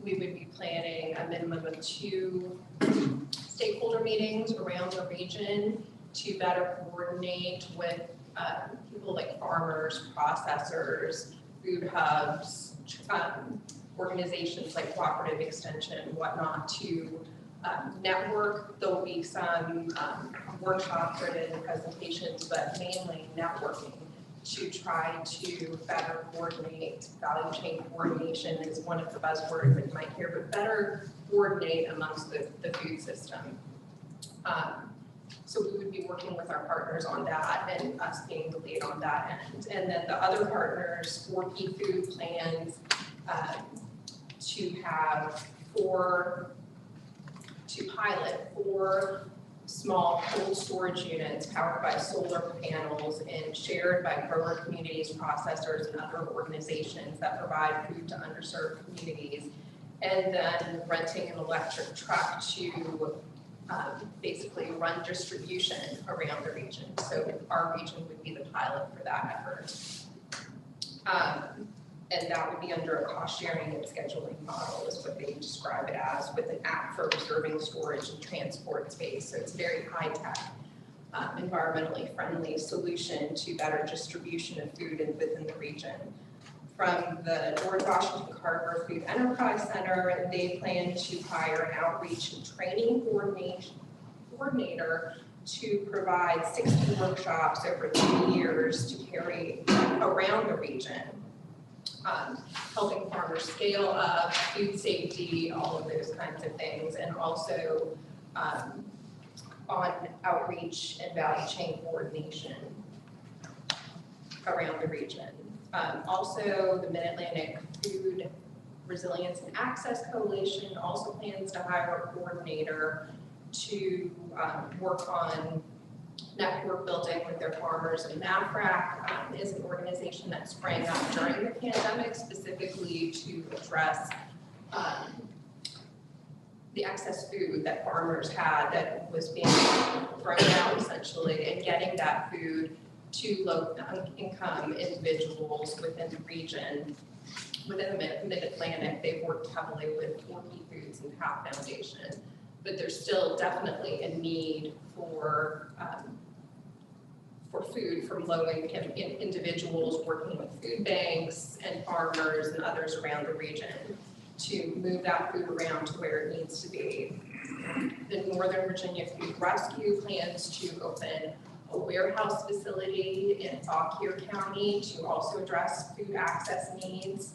we would be planning a minimum of 2 stakeholder meetings around the region to better coordinate with people like farmers, processors, food hubs, organizations like Cooperative Extension and whatnot to network. There'll be some workshop-driven presentations, but mainly networking to try to better coordinate. Value chain coordination is one of the buzzwords that you might hear, but better coordinate amongst the food system. So we would be working with our partners on that and us being the lead on that end. And then the other partners for key food plans to have to pilot 4 small cold storage units powered by solar panels and shared by grower communities, processors, and other organizations that provide food to underserved communities. And then renting an electric truck to basically run distribution around the region. So our region would be the pilot for that effort. And that would be under a cost sharing and scheduling model is what they describe it as, with an app for reserving storage and transport space. So it's a very high tech, environmentally friendly solution to better distribution of food within the region. From the George Washington Carver Food Enterprise Center, they plan to hire an outreach and training coordinator to provide 60 workshops over 2 years to carry around the region, helping farmers scale up, food safety, all of those kinds of things, and also on outreach and value chain coordination around the region. Also, the Mid-Atlantic Food Resilience and Access Coalition also plans to hire a coordinator to work on network building with their farmers. And MAFRAC is an organization that sprang up during the pandemic specifically to address the excess food that farmers had that was being thrown out essentially, and getting that food to low-income individuals within the region. Within the Mid-Atlantic, they've worked heavily with Key Foods and PATH Foundation, but there's still definitely a need for food from low-income individuals, working with food banks and farmers and others around the region to move that food around to where it needs to be. The Northern Virginia Food Rescue plans to open a warehouse facility in Fauquier County to also address food access needs.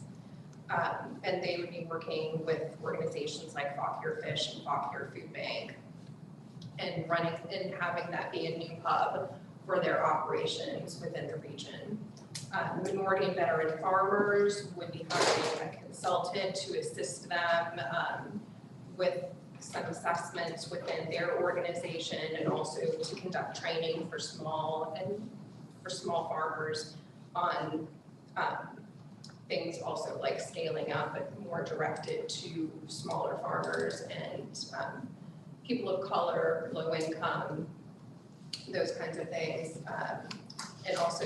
And they would be working with organizations like Fauquier Fish and Fauquier Food Bank and running and having that be a new hub for their operations within the region. Minority and veteran farmers would be hiring a consultant to assist them with some assessments within their organization, and also to conduct training for small farmers on things also like scaling up, but more directed to smaller farmers and people of color, low income, those kinds of things, and also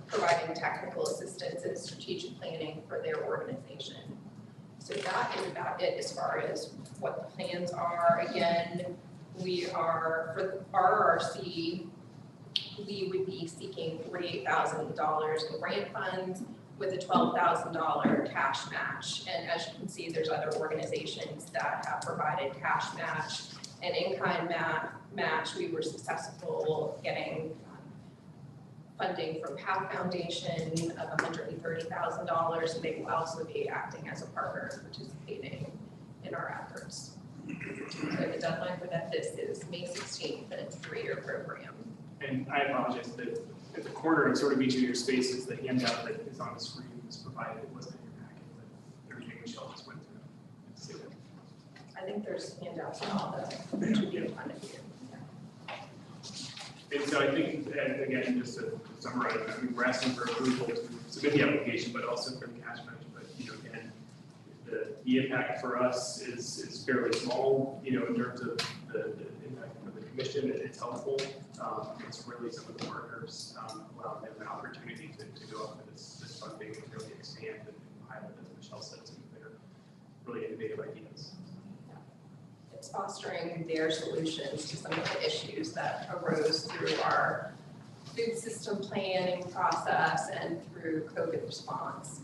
providing technical assistance and strategic planning for their organization. So that is about it as far as what the plans are. Again, we are, for RRRC, we would be seeking $48,000 in grant funds with a $12,000 cash match. And as you can see, there's other organizations that have provided cash match and in-kind match. We were successful getting funding from PATH Foundation of $130,000, and they will also be acting as a partner and participating in our efforts. So the deadline for this is May 16th, and it's a 3-year program. And I apologize that at the corner of sort of each of your spaces, the handout that is on the screen is provided. It wasn't in your packet, but everything Michelle just went through. I think there's handouts on all the to be in front of you. And so I think, and again, just to summarize, I mean, we're asking for approval to submit the application, but also for the cash match. But again, the impact for us is fairly small. In terms of the impact for the commission, it's helpful. It's really some of the partners allowing them an opportunity to go up for this funding and really expand and pilot, as Michelle said, some of their really innovative ideas. It's fostering their solutions to some of the issues that arose through our food system planning process and through COVID response.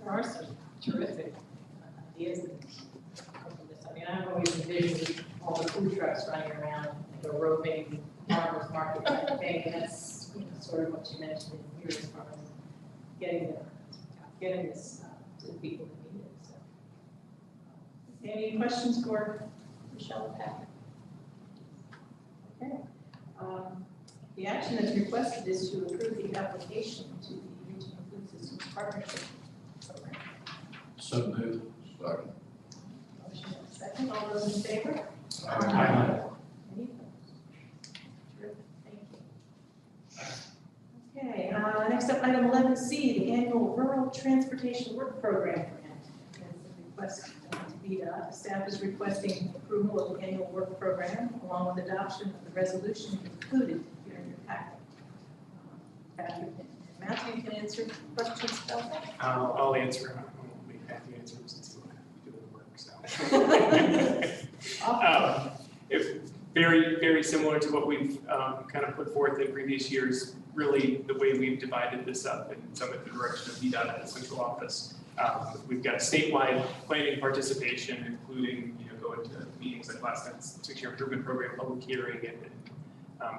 There are some terrific ideas that come from this. I mean, I've always envisioned all the food trucks running around, like a roving farmers market type of thing, and that's, you know, sort of what you mentioned here as far as getting this to the people who need it, so. Any questions for Michelle Patrick? Okay. The action that's requested is to approve the application to the Regional Food Systems Partnership Program. So moved. Second. Motion and a second. All those in favor? Aye. Any opposed? Terrific. Thank you. Okay, next up, item 11C, the annual Rural Transportation Work Program grant. As a request to VDOT, staff is requesting approval of the annual work program along with adoption of the resolution included here in your packet. Patrick and Matthew can answer questions about that. I'll answer, I won't make Matthew answer since he's doing the work, so. If very, very similar to what we've kind of put forth in previous years, really the way we've divided this up and some of the direction of VDOT at the central office. We've got statewide planning participation, including, you know, going to meetings like last night's 6-year improvement program, public hearing, and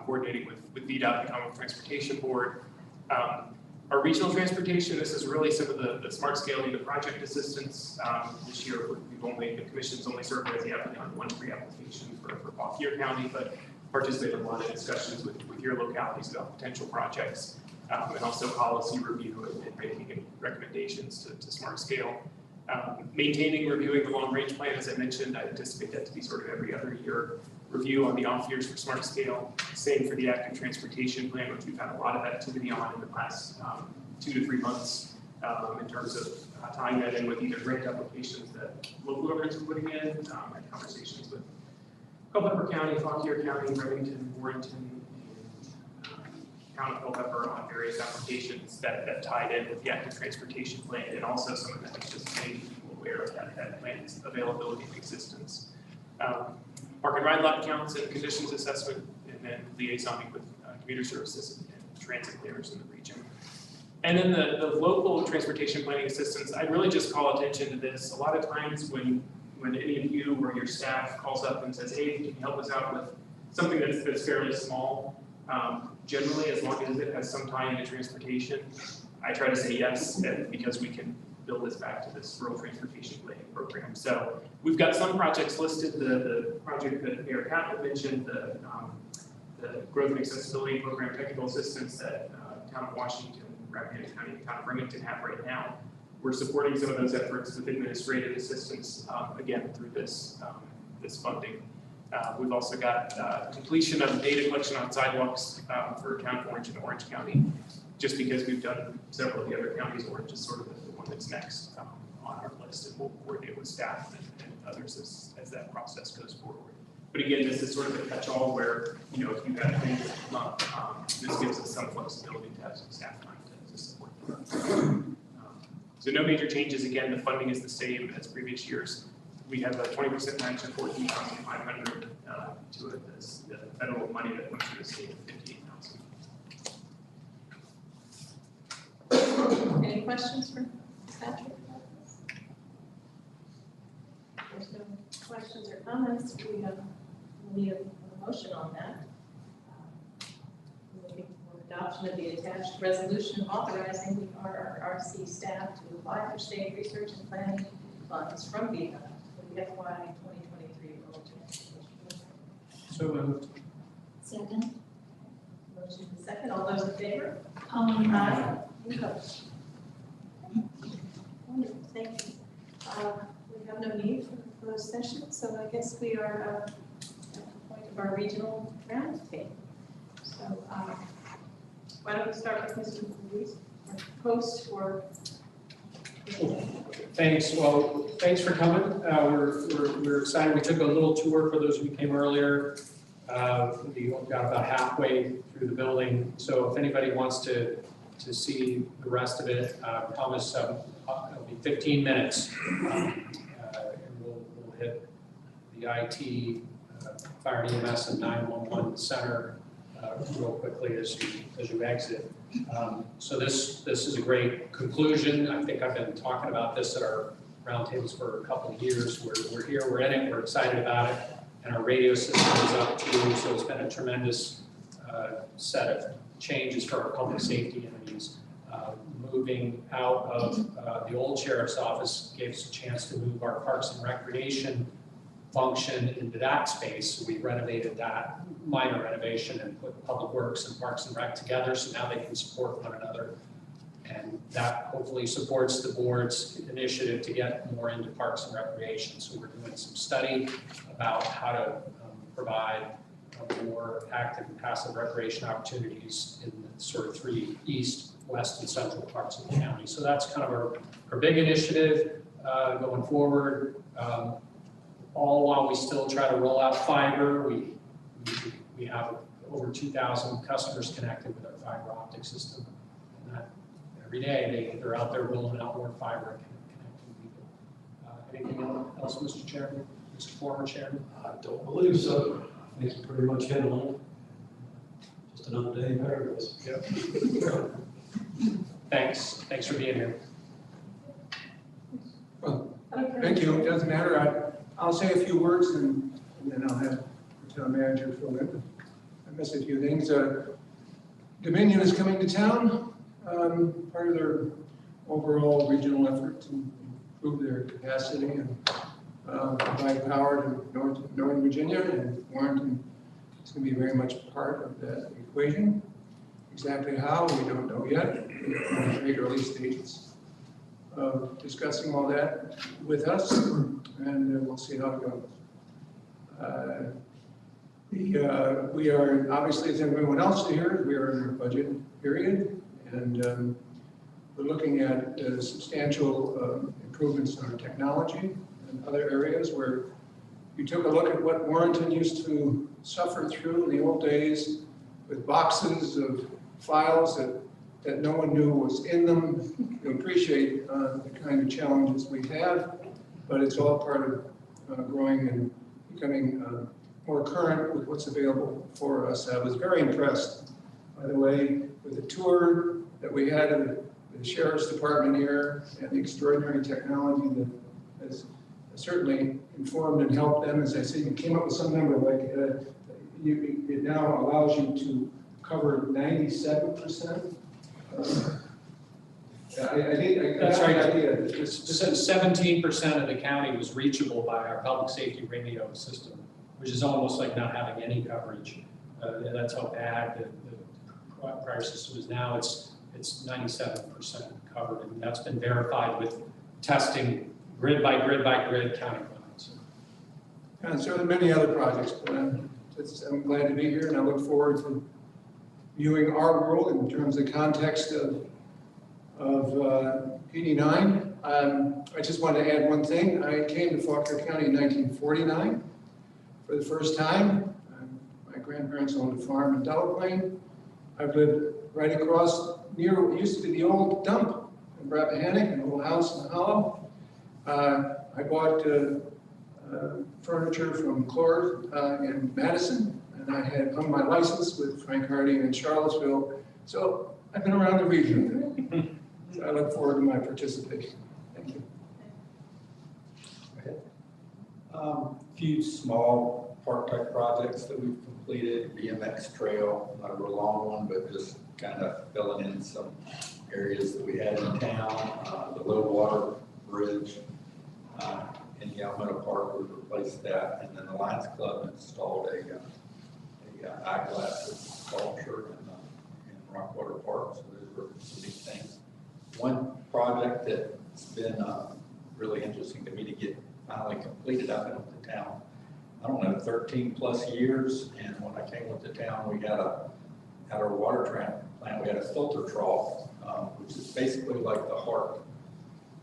coordinating with VDOT, the Commonwealth Transportation Board. Our regional transportation, this is really some of the smart scaling, the project assistance. This year, the commission's only served as the applicant on 1 pre-application for Fauquier County, but participated in a lot of discussions with your localities about potential projects, and also policy review and making recommendations to smart scale. Maintaining, reviewing the long range plan, as I mentioned, I anticipate that to be sort of every other year review on the off years for smart scale. Same for the active transportation plan, which we've had a lot of activity on in the past 2 to 3 months in terms of tying that in with either grant applications that local governments are putting in, and conversations with Culpeper County, Fauquier County, Remington, Warrenton, and Town of Culpeper on various applications that tied in with the active transportation plan, and also some of that is just making people aware of that plan's availability and existence. Park and ride lot counts and conditions assessment, and then liaisoning with commuter services and transit planners in the region. And then the local transportation planning assistance, I really just call attention to this. A lot of times when any of you or your staff calls up and says, hey, can you help us out with something that's fairly small, generally, as long as it has some tie into transportation, I try to say yes, because we can build this back to this rural transportation planning program. So we've got some projects listed. The project that Mayor Catlett mentioned, the growth and accessibility program, technical assistance that Town of Washington, Rappahannock County, and Town of Remington have right now. We're supporting some of those efforts with administrative assistance, again, through this funding. We've also got completion of data collection on sidewalks for Town of Orange and Orange County, just because we've done several of the other counties. Orange is sort of the one that's next on our list, and we'll coordinate with staff and others as that process goes forward. But again, this is sort of a catch-all where, you know, if you have things that come up, this gives us some flexibility to have some staff time to support them. So no major changes. Again, the funding is the same as previous years. We have a 20% match of $14,500 to it. The federal money that went through the state of $58,000. Any questions for Patrick? There's no questions or comments. We need a motion on that. We're looking for adoption of the attached resolution authorizing the RRRC staff to apply for state research and planning funds from VDOT for the FY 2023 rural transportation. So moved. Second. Motion and second. All those in favor? Aye. Any opposed? Wonderful, thank you. We have no need for a closed session, so I guess we are at the point of our regional roundtable. So why don't we start with Mr. Ruiz, our host for. Thanks. Well, thanks for coming. We're excited. We took a little tour for those who came earlier. We got about halfway through the building. So if anybody wants to to see the rest of it. Promise it'll be 15 minutes. And we'll hit the IT, fire and EMS and 911 center real quickly as you exit. So this is a great conclusion. I think I've been talking about this at our roundtables for a couple of years. We're here, we're in it, we're excited about it, and our radio system is up too. So it's been a tremendous set of changes for our public safety entities. Moving out of the old sheriff's office gave us a chance to move our parks and recreation function into that space. So we renovated that, minor renovation, and put public works and parks and rec together, so now they can support one another. And that hopefully supports the board's initiative to get more into parks and recreation. So we're doing some study about how to provide more active and passive recreation opportunities in the sort of 3 east, west, and central parts of the county. So that's kind of our big initiative going forward. All while we still try to roll out fiber. We have over 2,000 customers connected with our fiber optic system. And that, every day they're out there rolling out more fiber and connecting people. Anything else, Mr. Chairman, Mr. Former Chairman? I don't believe so. I think it's pretty much hit on it. Just another day in paradise. Yep. Thanks for being here. Well, thank you. It doesn't matter. I'll say a few words and then I'll have the town manager fill in. I missed a few things. Dominion is coming to town, part of their overall regional effort to improve their capacity and provide power to Northern Virginia, and Warrenton is going to be very much part of that equation. Exactly how, we don't know yet. We're in the very early stages of discussing all that with us, and we'll see how it goes. We are, obviously, as everyone else here, we are in our budget period, and we're looking at substantial improvements in our technology and other areas where you took a look at what Warrenton used to suffer through in the old days with boxes of files that no one knew was in them. You appreciate the kind of challenges we have, but it's all part of growing and becoming more current with what's available for us. I was very impressed, by the way, with the tour that we had of the Sheriff's Department here and the extraordinary technology that has certainly informed and helped them. As I said, you came up with some number like it now allows you to cover 97%. That's right. 17% of the county was reachable by our public safety radio system, which is almost like not having any coverage. That's how bad the prior system is now. It's 97% covered, and that's been verified with testing grid by grid by grid county lines. And so there are many other projects, but I'm glad to be here, and I look forward to viewing our world in terms of context of PD9. I just want to add one thing. I came to Fauquier County in 1949 for the first time. My grandparents owned a farm in Delaplane. I've lived right across near what used to be the old dump in Rappahannock, an old house in the hollow. I bought furniture from Clore in Madison, and I had hung my license with Frank Harding in Charlottesville. So I've been around the region. So I look forward to my participation. Thank you. A few small park type projects that we've completed. BMX trail, not a real long one, but just kind of filling in some areas that we had in town. The low water bridge in Yamamoto Park, we replaced that, and then the Lions Club installed a eyeglass sculpture in Rockwater Park. So those were some big things. One project that's been really interesting to me to get finally completed. I've been with the town, I don't know, 13 plus years, and when I came with the town, we had at our water plant, we had a filter trough, which is basically like the heart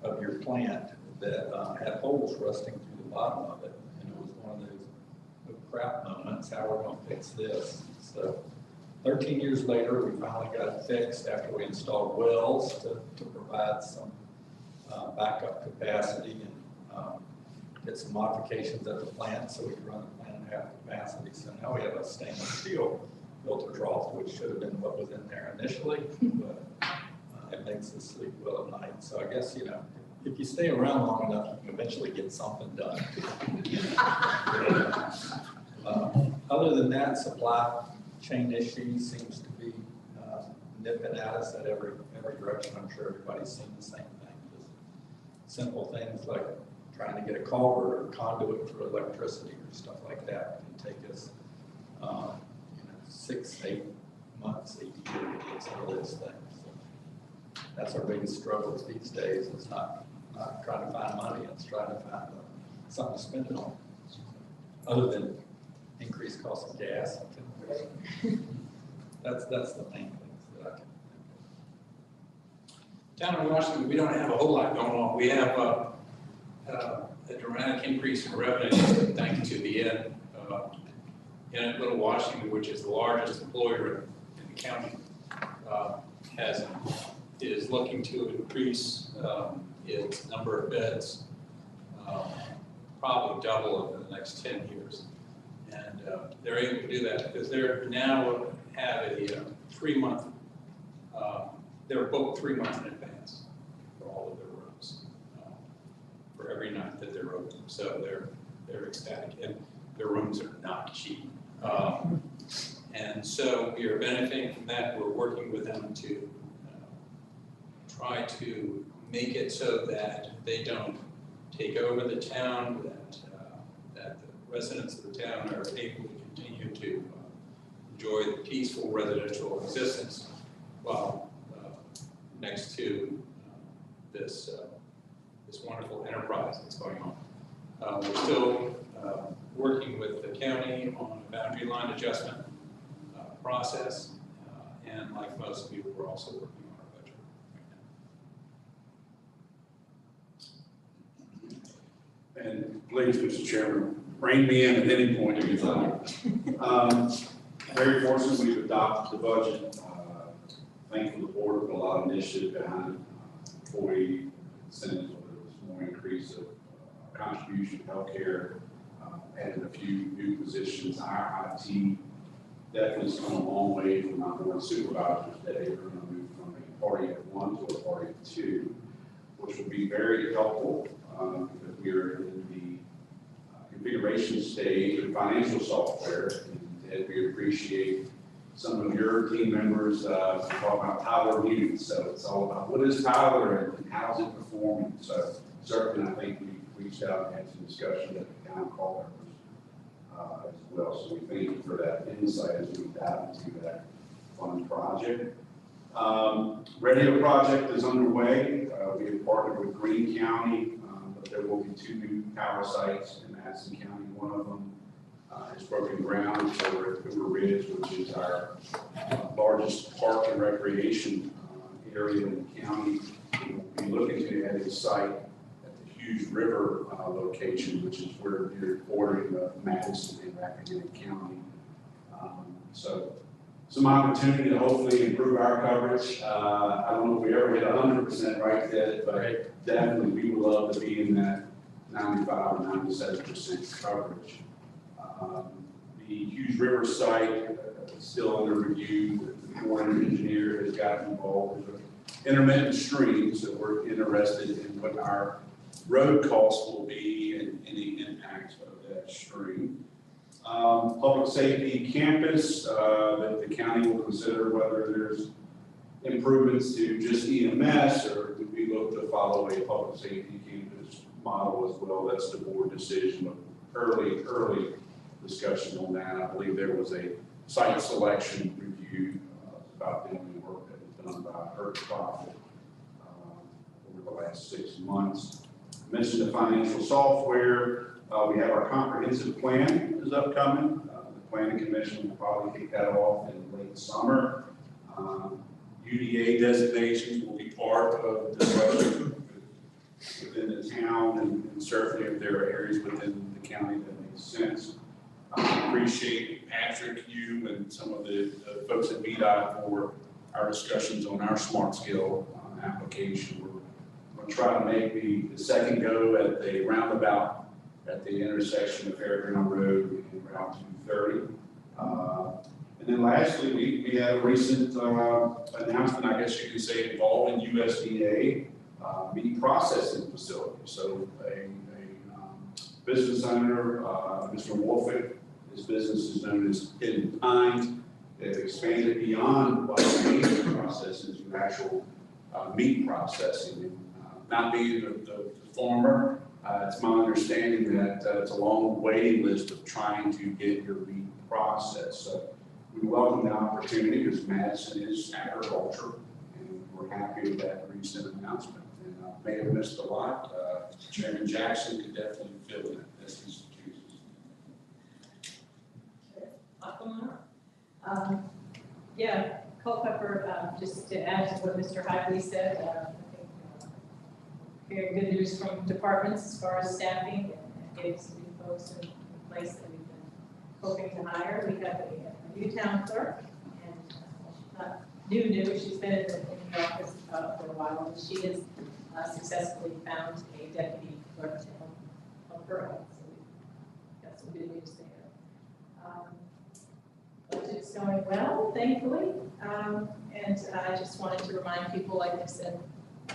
of your plant that had holes rusting through the bottom of it, and it was one of those crap moments. How are we going to fix this? So 13 years later, we finally got it fixed after we installed wells to provide some backup capacity and did some modifications at the plant so we could run the plant at half capacity. So now we have a stainless steel filter trough, which should have been what was in there initially, but it makes us sleep well at night. So I guess, you know, if you stay around long enough, you can eventually get something done. Other than that, supply chain issues seems to be nipping at us at every direction. I'm sure everybody's seen the same thing. Just simple things like trying to get a culvert or conduit for electricity or stuff like that can take us, 6, 8 months, 8 years to get some of those things. So that's our biggest struggles these days. It's not trying to find money, it's trying to find something to spend it on. Other than increased cost of gas. That's the main things that I can think of. Down in Washington, we don't have a whole lot going on. We have a dramatic increase in revenue thanks to the in Little Washington, which is the largest employer in the county, is looking to increase its number of beds, probably double over the next 10 years. And they're able to do that because they're now have a 3-month, they're booked 3 months in advance for all of their rooms, for every night that they're open. So they're ecstatic, and their rooms are not cheap. And so we are benefiting from that. We're working with them to try to make it so that they don't take over the town, that the residents of the town are able to continue to enjoy the peaceful residential existence while next to this wonderful enterprise that's going on. We're still working with the county on a boundary line adjustment process, and like most of you, we're also working on our budget right now. And please, Mr. Chairman, rein me in at any point if you'd like. Very fortunate we've adopted the budget. Thankful the board put a lot of initiative behind employee incentives, whether it was more increase of contribution to healthcare, added a few new positions. Our IT definitely has come a long way from our board supervisors today. We're going to move from a party of 1 to a party of 2, which will be very helpful because we are in the configuration stage of financial software, and we appreciate some of your team members talk about Tyler units. So it's all about what is Tyler and how's it performing. So certainly I think we reached out and had some discussion at the town call as well. So we thank you for that insight as we dive into that fun project. Radio project is underway. We have partnered with Greene County, but there will be 2 new power sites in Madison County. One of them is broken ground for Cooper Ridge, which is our largest park and recreation area in the county. We'll be looking to add a site at the Hughes River location, which is where you're bordering Madison and Rappahannock County. So some opportunity to hopefully improve our coverage. I don't know if we ever hit 100% right yet, but definitely we would love to be in that 95 or 97% coverage. The Hughes River site is still under review. The Corps of Engineer has gotten involved. There's an intermittent stream, so we're interested in what our road costs will be and any impact of that stream. Public safety campus, that the county will consider whether there's improvements to just EMS or would we look to follow a public safety campus model as well. That's the board decision, but early discussion on that. I believe there was a site selection review about the only work that was done by Earth Profit over the last 6 months. I mentioned the financial software. We have our comprehensive plan is upcoming. The planning commission will probably kick that off in late summer. UDA designations will be part of the budget within the town, and certainly if there are areas within the county that make sense. I appreciate Patrick, you, and some of the folks at VDOT for our discussions on our smart scale application. We're going to try to make the second go at the roundabout at the intersection of Fairground Road and Route 230. And then lastly, we had a recent announcement, I guess you could say, involving USDA meat processing facility. So a business owner, Mr. Wolfick, his business is known as Hidden Pines. They've expanded beyond meat processing to actual meat processing. And, not being the farmer, it's my understanding that it's a long waiting list of trying to get your meat processed. So we welcome the opportunity because Madison is agriculture, and we're happy with that recent announcement. And may have missed a lot. Chairman Jackson could definitely fill in as he chooses. Yeah, Culpepper, just to add to what Mr. Hively said, I think very good news from departments as far as staffing and getting some new folks in place that we've been hoping to hire. We have a new town clerk, and she's not new, she's been in the office for a while, and she has successfully found a deputy clerk to help her out. So we've got some good news there. Budget's going well, thankfully, and I just wanted to remind people, like I said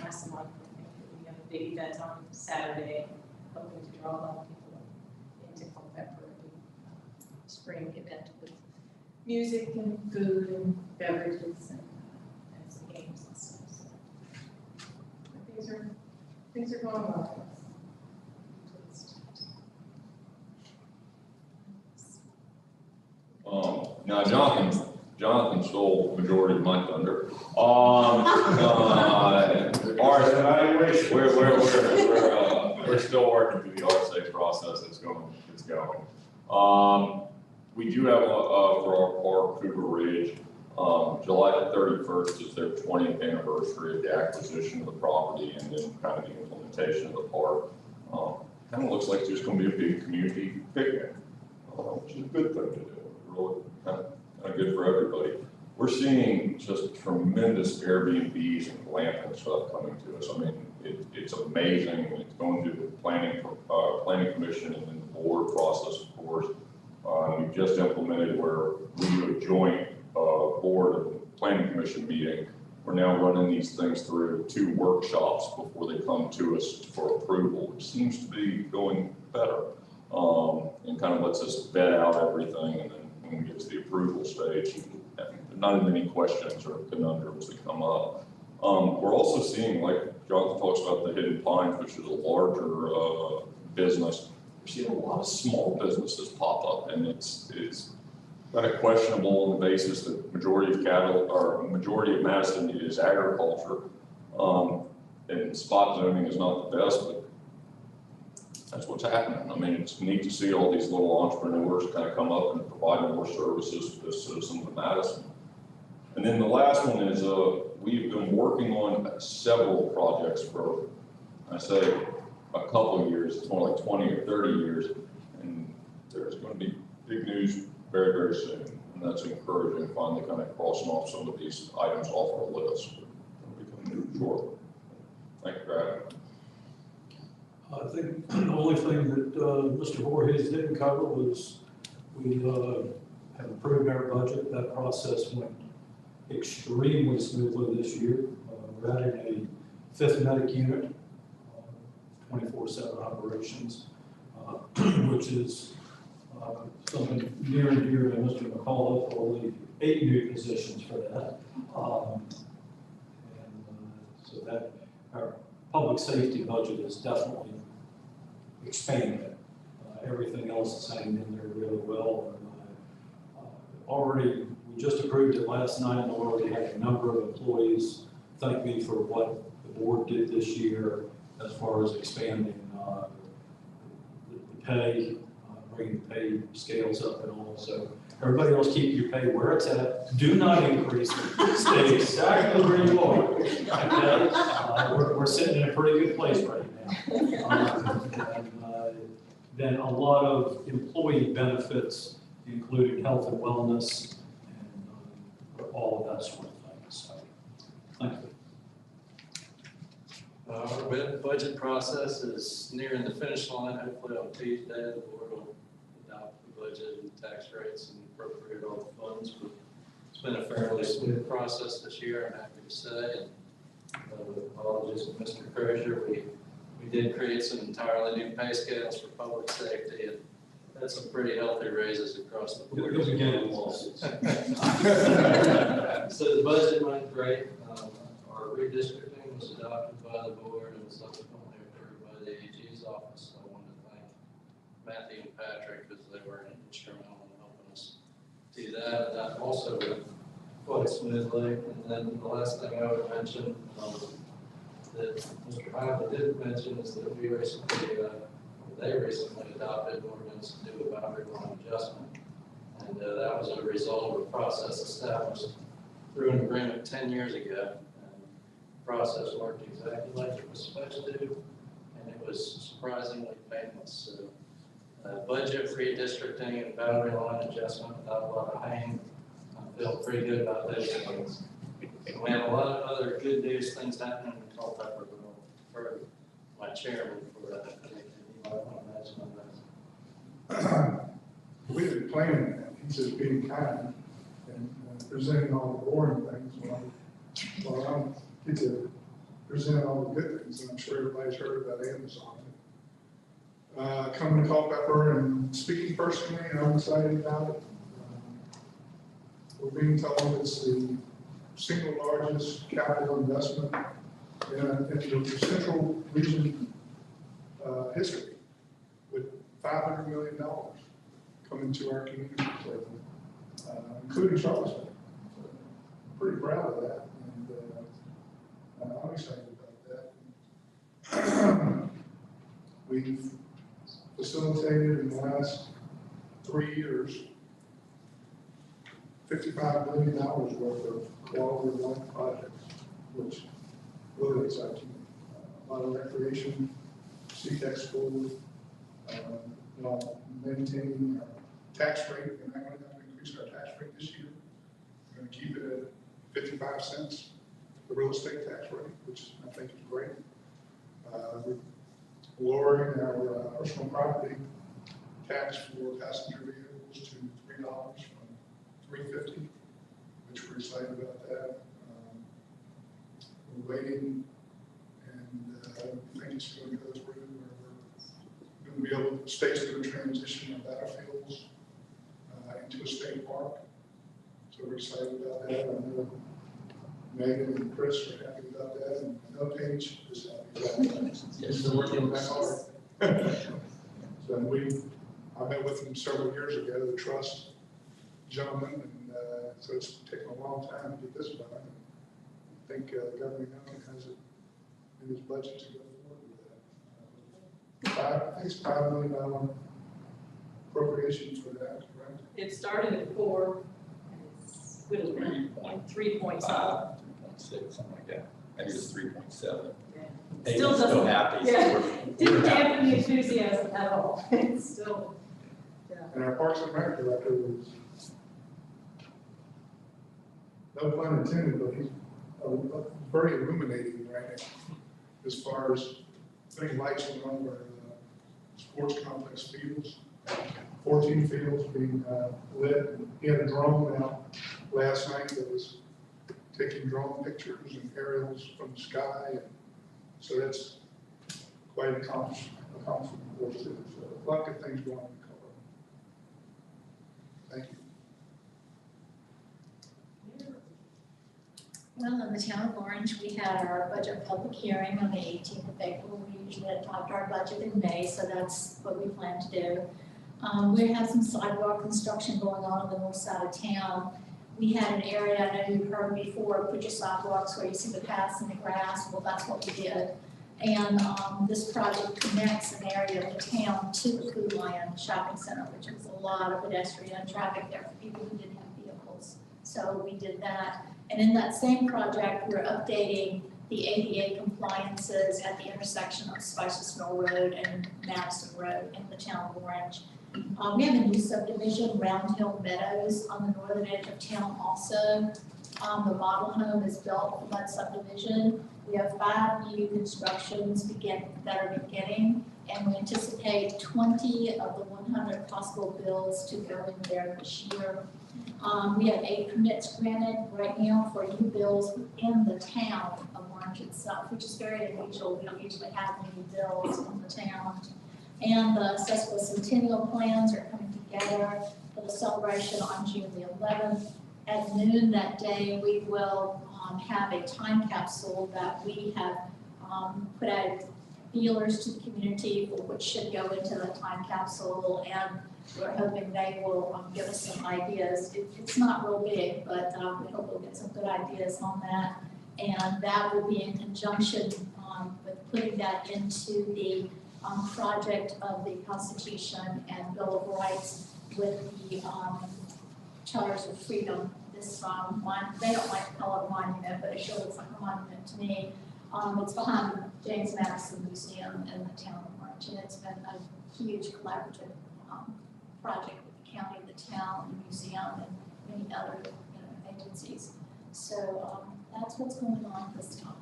last month, I think that we have a big event on Saturday, hoping to draw a lot of people into Culpepper, a spring event with music and food and beverages and some games and stuff. So things are going well for us. Now Jonathan stole the majority of my thunder. We're still working through the RSA process. It's going. We do have for our park, Cougar Ridge, July the 31st is their 20th anniversary of the acquisition of the property and then kind of the implementation of the park. Kind of looks like there's going to be a big community picnic, which is a good thing to do. Really kind of good for everybody. We're seeing just tremendous Airbnbs and glamping stuff coming to us. I mean, it's amazing. It's going through the planning commission and then the board process, of course. We've just implemented where we do a joint board and planning commission meeting. We're now running these things through 2 workshops before they come to us for approval, which seems to be going better. And kind of lets us vet out everything, and then when we get to the approval stage, not as many questions or conundrums that come up. We're also seeing, like Jonathan talks about the Hidden Pines, which is a larger business. We're seeing a lot of small businesses pop up, and it's kind of questionable on the basis that majority of Madison is agriculture, and spot zoning is not the best, but that's what's happening. I mean, it's neat to see all these little entrepreneurs kind of come up and provide more services to the citizens of Madison. And then the last one is we've been working on several projects for, I say, a couple of years. It's more like 20 or 30 years, and there's going to be big news very, very soon. And that's encouraging, finally kind of crossing off some of these items off our list. It'll become new shortly. Thank you for having me. I think the only thing that Mr. Voorhees didn't cover was we have approved our budget. That process went extremely smoothly this year. We're adding a 5th medic unit, 24/7 operations, which is something near and dear to Mr. McCullough. We'll leave 8 new positions for that. So that our public safety budget is definitely expanded. Everything else is hanging in there really well. We just approved it last night, and already had a number of employees thank me for what the board did this year as far as expanding the pay, bringing the pay scales up and all. So everybody else keep your pay where it's at. Do not increase it. Stay exactly where you are. Okay? We're sitting in a pretty good place right now. then a lot of employee benefits, including health and wellness, and all of that sort of thing. So, thank you. Our budget process is nearing the finish line. Hopefully on Tuesday, the board will adopt the budget and tax rates and appropriate all the funds. But it's been a fairly smooth process this year, I'm happy to say. And with apologies to Mr. Crozier, we did create some entirely new pay scales for public safety and had some pretty healthy raises across the board. You'll be getting losses. So the budget went great. Our redistricting was adopted by the board and subsequently approved by the AG's office. So I wanted to thank Matthew and Patrick because they were instrumental in helping us do that. And that also went quite smoothly. And then the last thing I would mention that Mr. Hyman did mention is that we recently, they recently adopted an ordinance to do a boundary line adjustment. And that was a result of a process established through an agreement 10 years ago. And the process worked exactly like it was supposed to, and it was surprisingly painless. So budget redistricting and boundary line adjustment without a lot of pain. I feel pretty good about those things. We have a lot of other good news things happening in Culpeper, but I'll refer to my chairman for that. I think he might want to mention that. We didn't plan that. He's just being kind and presenting all the boring things. Well, I'm get to present all the good things, and I'm sure everybody's heard about Amazon. Coming to Culpeper and speaking personally, I'm excited about it. We're being told it's the single largest capital investment in the central region history, with $500 million coming to our community, including Charlottesville. So pretty proud of that, and I'm excited about that. We've facilitated in the last 3 years $55 million worth of quality of life projects, which really excites me. A lot of recreation, CTEC schools, maintaining our tax rate. We're not going to have to increase our tax rate this year. We're going to keep it at 55 cents, the real estate tax rate, which I think is great. We're lowering our personal property tax for passenger vehicles to $3 from $3.50, which we're excited about that. We're waiting, and I think it's going to go through where we're going to be able to, state's going to transition our battlefields into a state park. So we're excited about that. I know Megan and Chris are happy about that, and I know Paige is happy about that. Yes, they're working back hard. So I met with them several years ago, the trust gentleman, and so it's taken a long time to get this done. I think Governor Young has it in his budget to go forward with that. I think it's $5 million appropriation for that, correct? It started at 4, and it's whittled down to 3.7. 3.6, something like that. Maybe it's 3.7. Yeah. Still doesn't, happy. Yeah, didn't happy. dampen the enthusiasm at all. It's still, yeah. And our Parks and Rec director was, no pun intended, but he's very illuminating right now as far as putting lights on one of our sports complex fields. 14 fields being lit. He had a drone out last night that was taking drone pictures and aerials from the sky. And so that's quite an accomplishment for us too. So a lot of good things going on in Colorado. Thank you. Well, in the town of Orange, we had our budget public hearing on the 18th of April. We usually adopt our budget in May, so that's what we plan to do. We have some sidewalk construction going on the north side of town. We had an area, I know you've heard before, put your sidewalks where you see the paths and the grass. Well, that's what we did. And this project connects an area of the town to the Food Lion Shopping Center, which is a lot of pedestrian traffic there for people who didn't have vehicles. So we did that. And in that same project, we're updating the ADA compliances at the intersection of Spices Mill Road and Madison Road in the town of Orange. We have a new subdivision, Round Hill Meadows, on the northern edge of town also. The model home is built for that subdivision. We have 5 new constructions that are beginning, and we anticipate 20 of the 100 possible builds to go in there this year. We have 8 permits granted right now for new builds within the town of Orange itself, which is very unusual. We don't usually have many builds in the town. And the accessible centennial plans are coming together for the celebration on June the 11th. At noon that day, we will have a time capsule that we have put out feelers to the community for which should go into the time capsule, and we're hoping they will give us some ideas. It's not real big, but we hope we'll get some good ideas on that. And that will be in conjunction with putting that into the project of the Constitution and Bill of Rights with the Charters of Freedom. This one, they don't like to call it a monument, but it sure looks like a monument to me. It's behind the James Madison Museum in the town of Orange, and it's been a huge collaborative project with the county, the town, the museum, and many other agencies. So that's what's going on this time.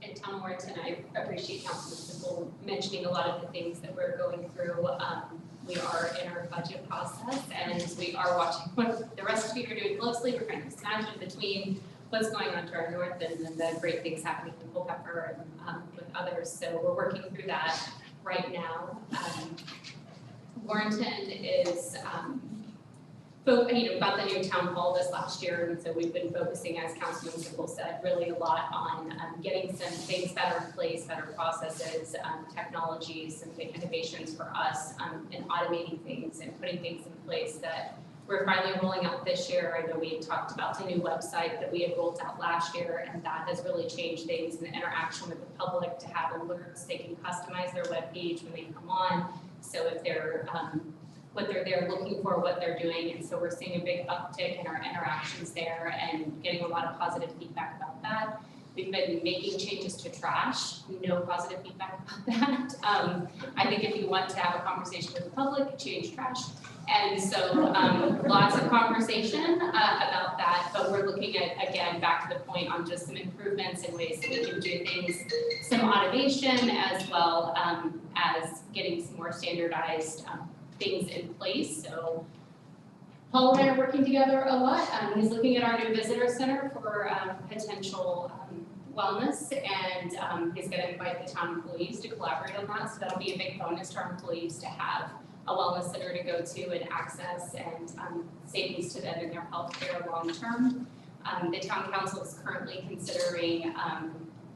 In Town of Orange, and I appreciate Councilman Simple mentioning a lot of the things that we're going through. We are in our budget process, and we are watching what the rest of you are doing closely. We're trying to imagine between what's going on to our north and then the great things happening in Culpeper and with others. So we're working through that right now. Warrenton is got the new town hall this last year, and so we've been focusing, as Councilman Simple said, really a lot on getting some things better in place, better processes, technologies, some big innovations for us, and automating things and putting things in place that we're finally rolling out this year. I know we had talked about the new website that we had rolled out last year, and that has really changed things in the interaction with the public to have alerts. They can customize their web page when they come on. So if they're what they're there looking for, what they're doing, and so we're seeing a big uptick in our interactions there and getting a lot of positive feedback about that. We've been making changes to trash, no positive feedback about that. I think if you want to have a conversation with the public, change trash. And so lots of conversation about that, but we're looking at, again, back to the point on just some improvements in ways that we can do things, some automation as well as getting some more standardized things in place. So Paul and I are working together a lot. He's looking at our new visitor center for potential wellness, and he's going to invite the town employees to collaborate on that. So that'll be a big bonus to our employees to have a wellness center to go to and access, and savings to them in their health care long term. The town council is currently considering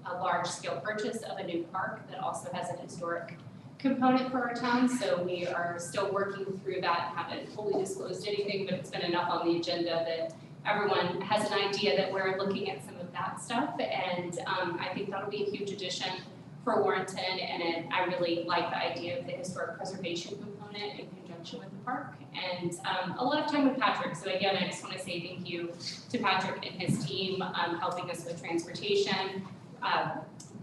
a large scale purchase of a new park that also has an historic component for our town, so we are still working through that. Haven't fully disclosed anything, but it's been enough on the agenda that everyone has an idea that we're looking at some of that stuff, and I think that'll be a huge addition for Warrenton, and I really like the idea of the historic preservation component in conjunction with the park, and a lot of time with Patrick. So again, I just want to say thank you to Patrick and his team helping us with transportation,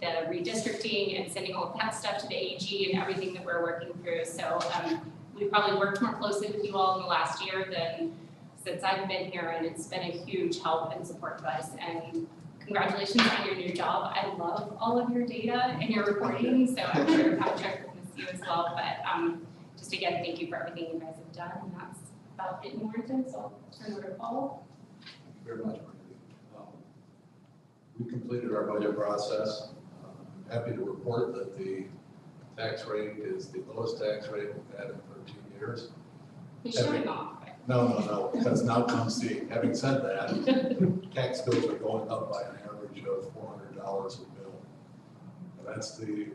the redistricting and sending all of that stuff to the AG and everything that we're working through. So we probably worked more closely with you all in the last year than since I've been here, and it's been a huge help and support to us. And congratulations on your new job. I love all of your data and your reporting, so I'm sure Patrick will miss you as well. But just again, thank you for everything you guys have done, and that's about it in Warrenton. So I'll turn it over to Paul. Thank you very much, Brandy. We completed our budget process. I'm happy to report that the tax rate is the lowest tax rate we've had in 13 years. He's showing off. No, because now comes the, having said that, tax bills are going up by an average of $400 a bill. And that's the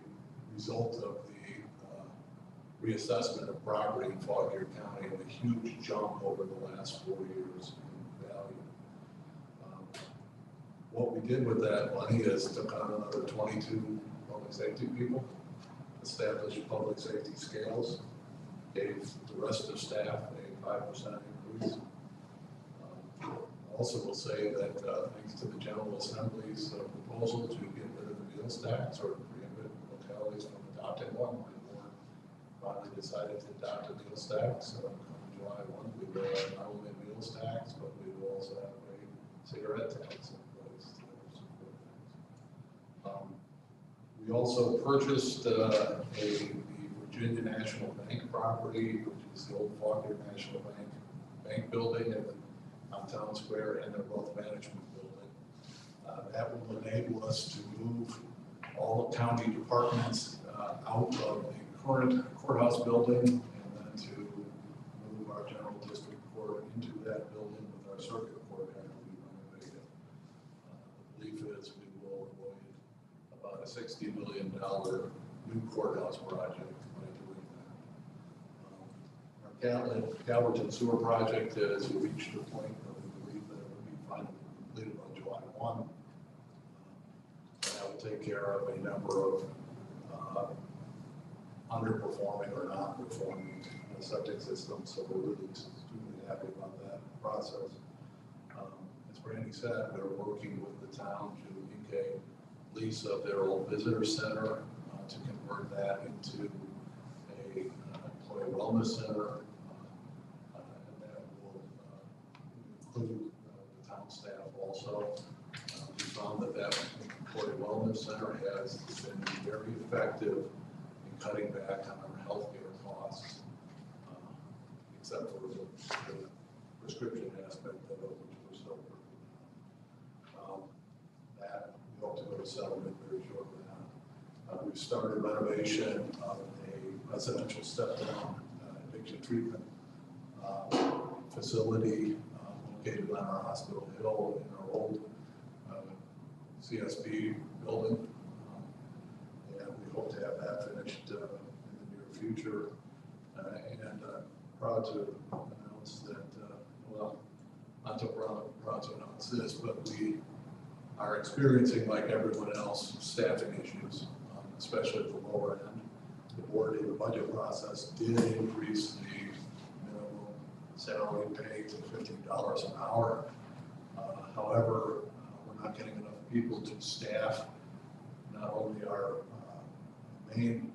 result of the reassessment of property in Fauquier County and a huge jump over the last 4 years in value. What we did with that money is took on another 22 public safety people, established public safety scales, gave the rest of staff a 5% increase. Also will say that thanks to the General Assembly's proposal to get rid of the meals tax or prohibit localities from adopting one, the board finally decided to adopt a meals tax. So come July 1, we will have not only a meals tax, but we will also have a cigarette tax in place to support things. We also purchased the Virginia National Bank property, which is the old Faulkner National Bank building at the Town Square, and their wealth management building. That will enable us to move all the county departments out of the current courthouse building, and then to move our general district court into that building with our circuit court after we renovate it. The belief is we will avoid about a $60 million new courthouse project by doing that. Our Calverton sewer project has reached the point where we believe that it will be finally completed by July 1. And that will take care of a number of underperforming or non-performing septic systems. So we're really extremely happy about that process. As Brandy said, we're working with the town to ink a lease of their old visitor center to convert that into a employee wellness center. And that will include the town staff also. We found that employee wellness center has been very effective in cutting back on our healthcare costs, except for the prescription aspect of it, which we're still working on. That we hope to go to settlement very shortly now. We've started renovation of a residential step-down addiction treatment facility located on our Hospital Hill in our old CSB building. And we hope to have that finished in the near future. And proud to announce that, well, not so proud to announce this, but we are experiencing, like everyone else, staffing issues, especially at the lower end. The board in the budget process did increase the minimum salary pay to $15 an hour. However, we're not getting enough people to staff not only our main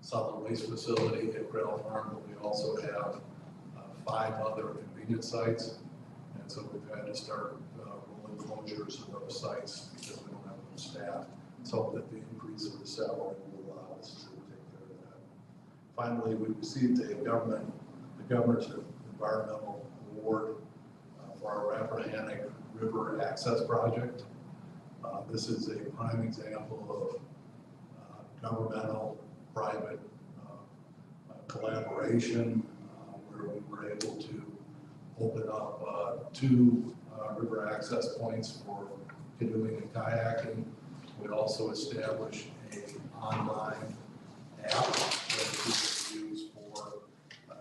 solid waste facility at Grail Farm, but we also have 5 other convenience sites. And so we've had to start rolling closures of those sites because we don't have enough staff. So that the increase of the salary will allow us to take care of that. Finally, we received the governor's environmental award for our Rappahannock River Access Project. This is a prime example of governmental private collaboration where we were able to open up 2 river access points for canoeing and kayaking. We also established an online app that people can use for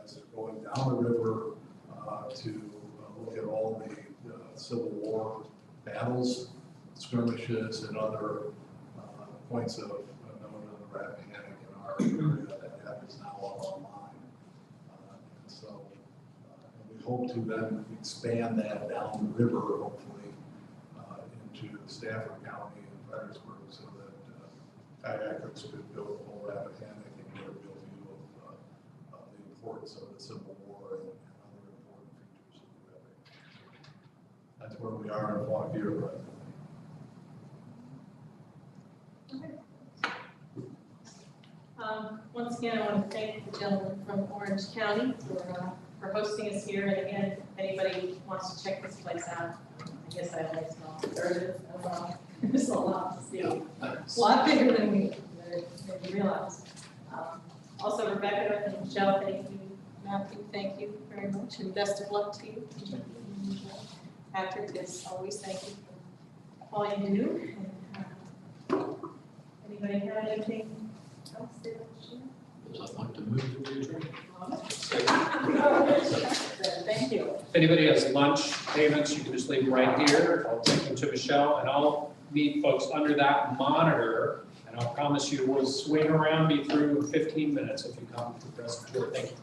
as they're going down the river to look at all the Civil War battles, skirmishes, and other points of known on the Rappahannock in our area. That app is now all online. And we hope to then expand that down the river, hopefully, into Stafford County and Fredericksburg, so that kayakers could go to the whole Rappahannock and get a real view of the importance of the Civil War and other important features of the Rappahannock. That's where we are in Fauquier presently. Once again, I want to thank the gentleman from Orange County for hosting us here. And again, if anybody wants to check this place out, I guess I only smell conservative. There's a lot to see. It's a lot bigger than we realized. Also, Rebecca and Michelle, thank you. Matthew, thank you very much, and best of luck to you. Patrick, as always, thank you for all you do. And, anybody have anything else they want to share? I'd like to move to adjourn. Thank you. If anybody has lunch payments, you can just leave them right here. I'll take them to Michelle, and I'll meet folks under that monitor. And I'll promise you we'll swing around me through 15 minutes if you come to the present tour. Thank you.